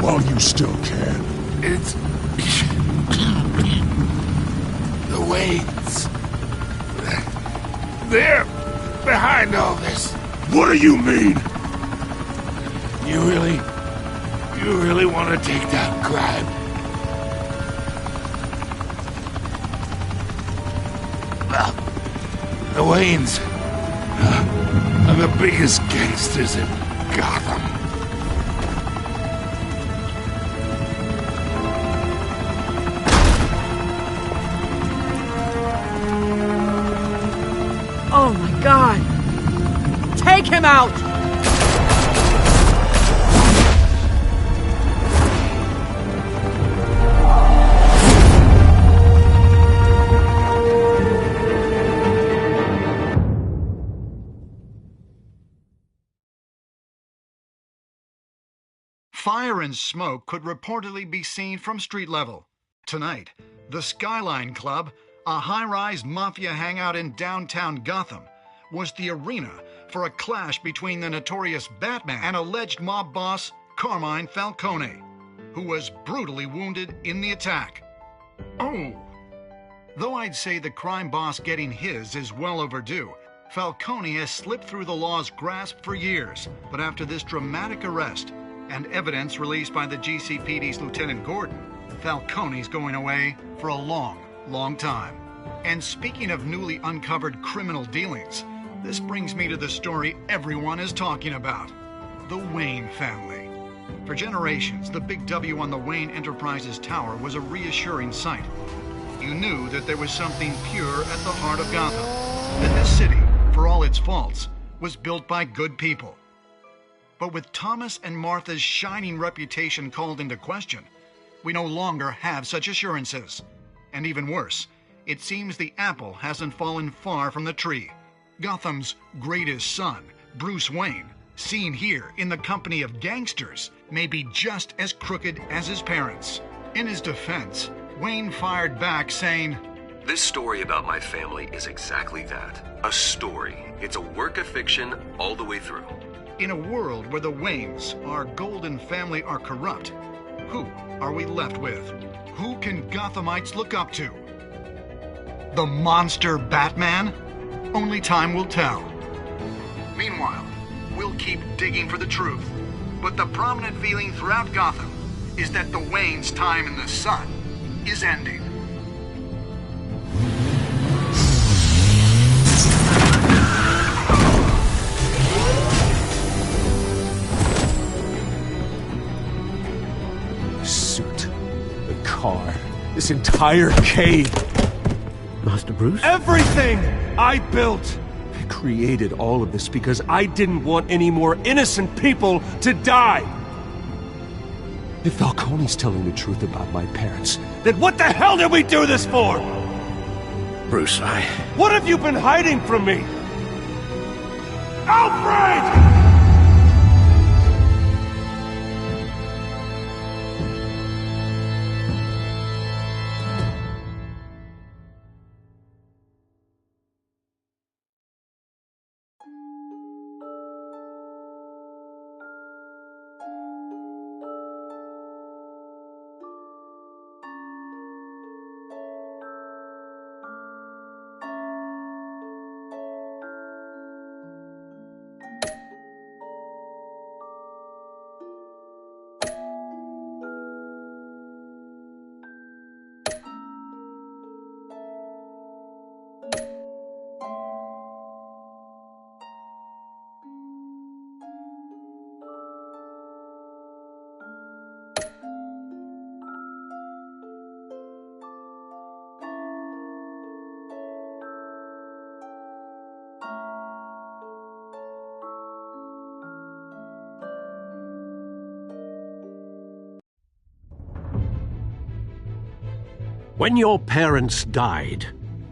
F: while you still can.
H: It's... the Waynes. They're behind all this.
F: What do you mean?
H: You really want to take down crime? Well, the Waynes are the biggest gangsters in Gotham.
P: Oh my God! Take him out!
K: Fire and smoke could reportedly be seen from street level. Tonight, the Skyline Club, a high-rise mafia hangout in downtown Gotham, was the arena for a clash between the notorious Batman and alleged mob boss Carmine Falcone, who was brutally wounded in the attack. Oh! Though I'd say the crime boss getting his is well overdue, Falcone has slipped through the law's grasp for years, but after this dramatic arrest and evidence released by the GCPD's Lieutenant Gordon, Falcone's going away for a long, long time. And speaking of newly uncovered criminal dealings, this brings me to the story everyone is talking about: the Wayne family. For generations, the big W on the Wayne Enterprises Tower was a reassuring sight. You knew that there was something pure at the heart of Gotham, that this city, for all its faults, was built by good people. But with Thomas and Martha's shining reputation called into question, we no longer have such assurances. And even worse, it seems the apple hasn't fallen far from the tree. Gotham's greatest son, Bruce Wayne, seen here in the company of gangsters, may be just as crooked as his parents. In his defense, Wayne fired back saying,
B: "This story about my family is exactly that. A story. It's a work of fiction all the way through."
K: In a world where the Waynes, our golden family, are corrupt, who are we left with? Who can Gothamites look up to? The monster Batman? Only time will tell. Meanwhile, we'll keep digging for the truth. But the prominent feeling throughout Gotham is that the Waynes' time in the sun is ending.
T: The suit, the car, this entire cave.
A: Master Bruce?
T: Everything I built! I created all of this because I didn't want any more innocent people to die! If Falcone's telling the truth about my parents, then what the hell did we do this for?
A: Bruce,
T: What have you been hiding from me? Alfred!
A: When your parents died,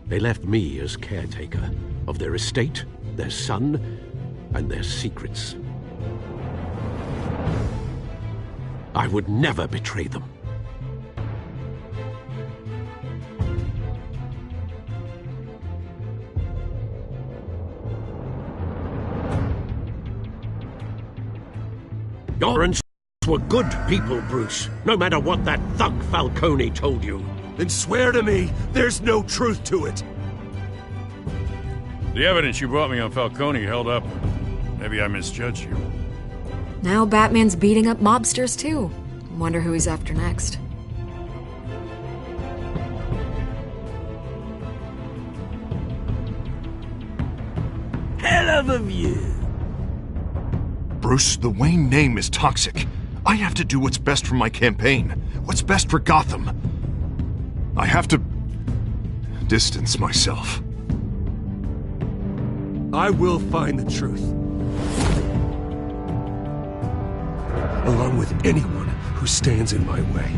A: they left me as caretaker of their estate, their son, and their secrets. I would never betray them. Your parents were good people, Bruce, no matter what that thug Falcone told you.
T: Then swear to me there's no truth to it.
E: The evidence you brought me on Falcone held up. Maybe I misjudged you.
G: Now Batman's beating up mobsters, too. Wonder who he's after next.
T: Hell of a view.
I: Bruce, the Wayne name is toxic. I have to do what's best for my campaign. What's best for Gotham. I have to distance myself.
T: I will find the truth. Along with anyone who stands in my way.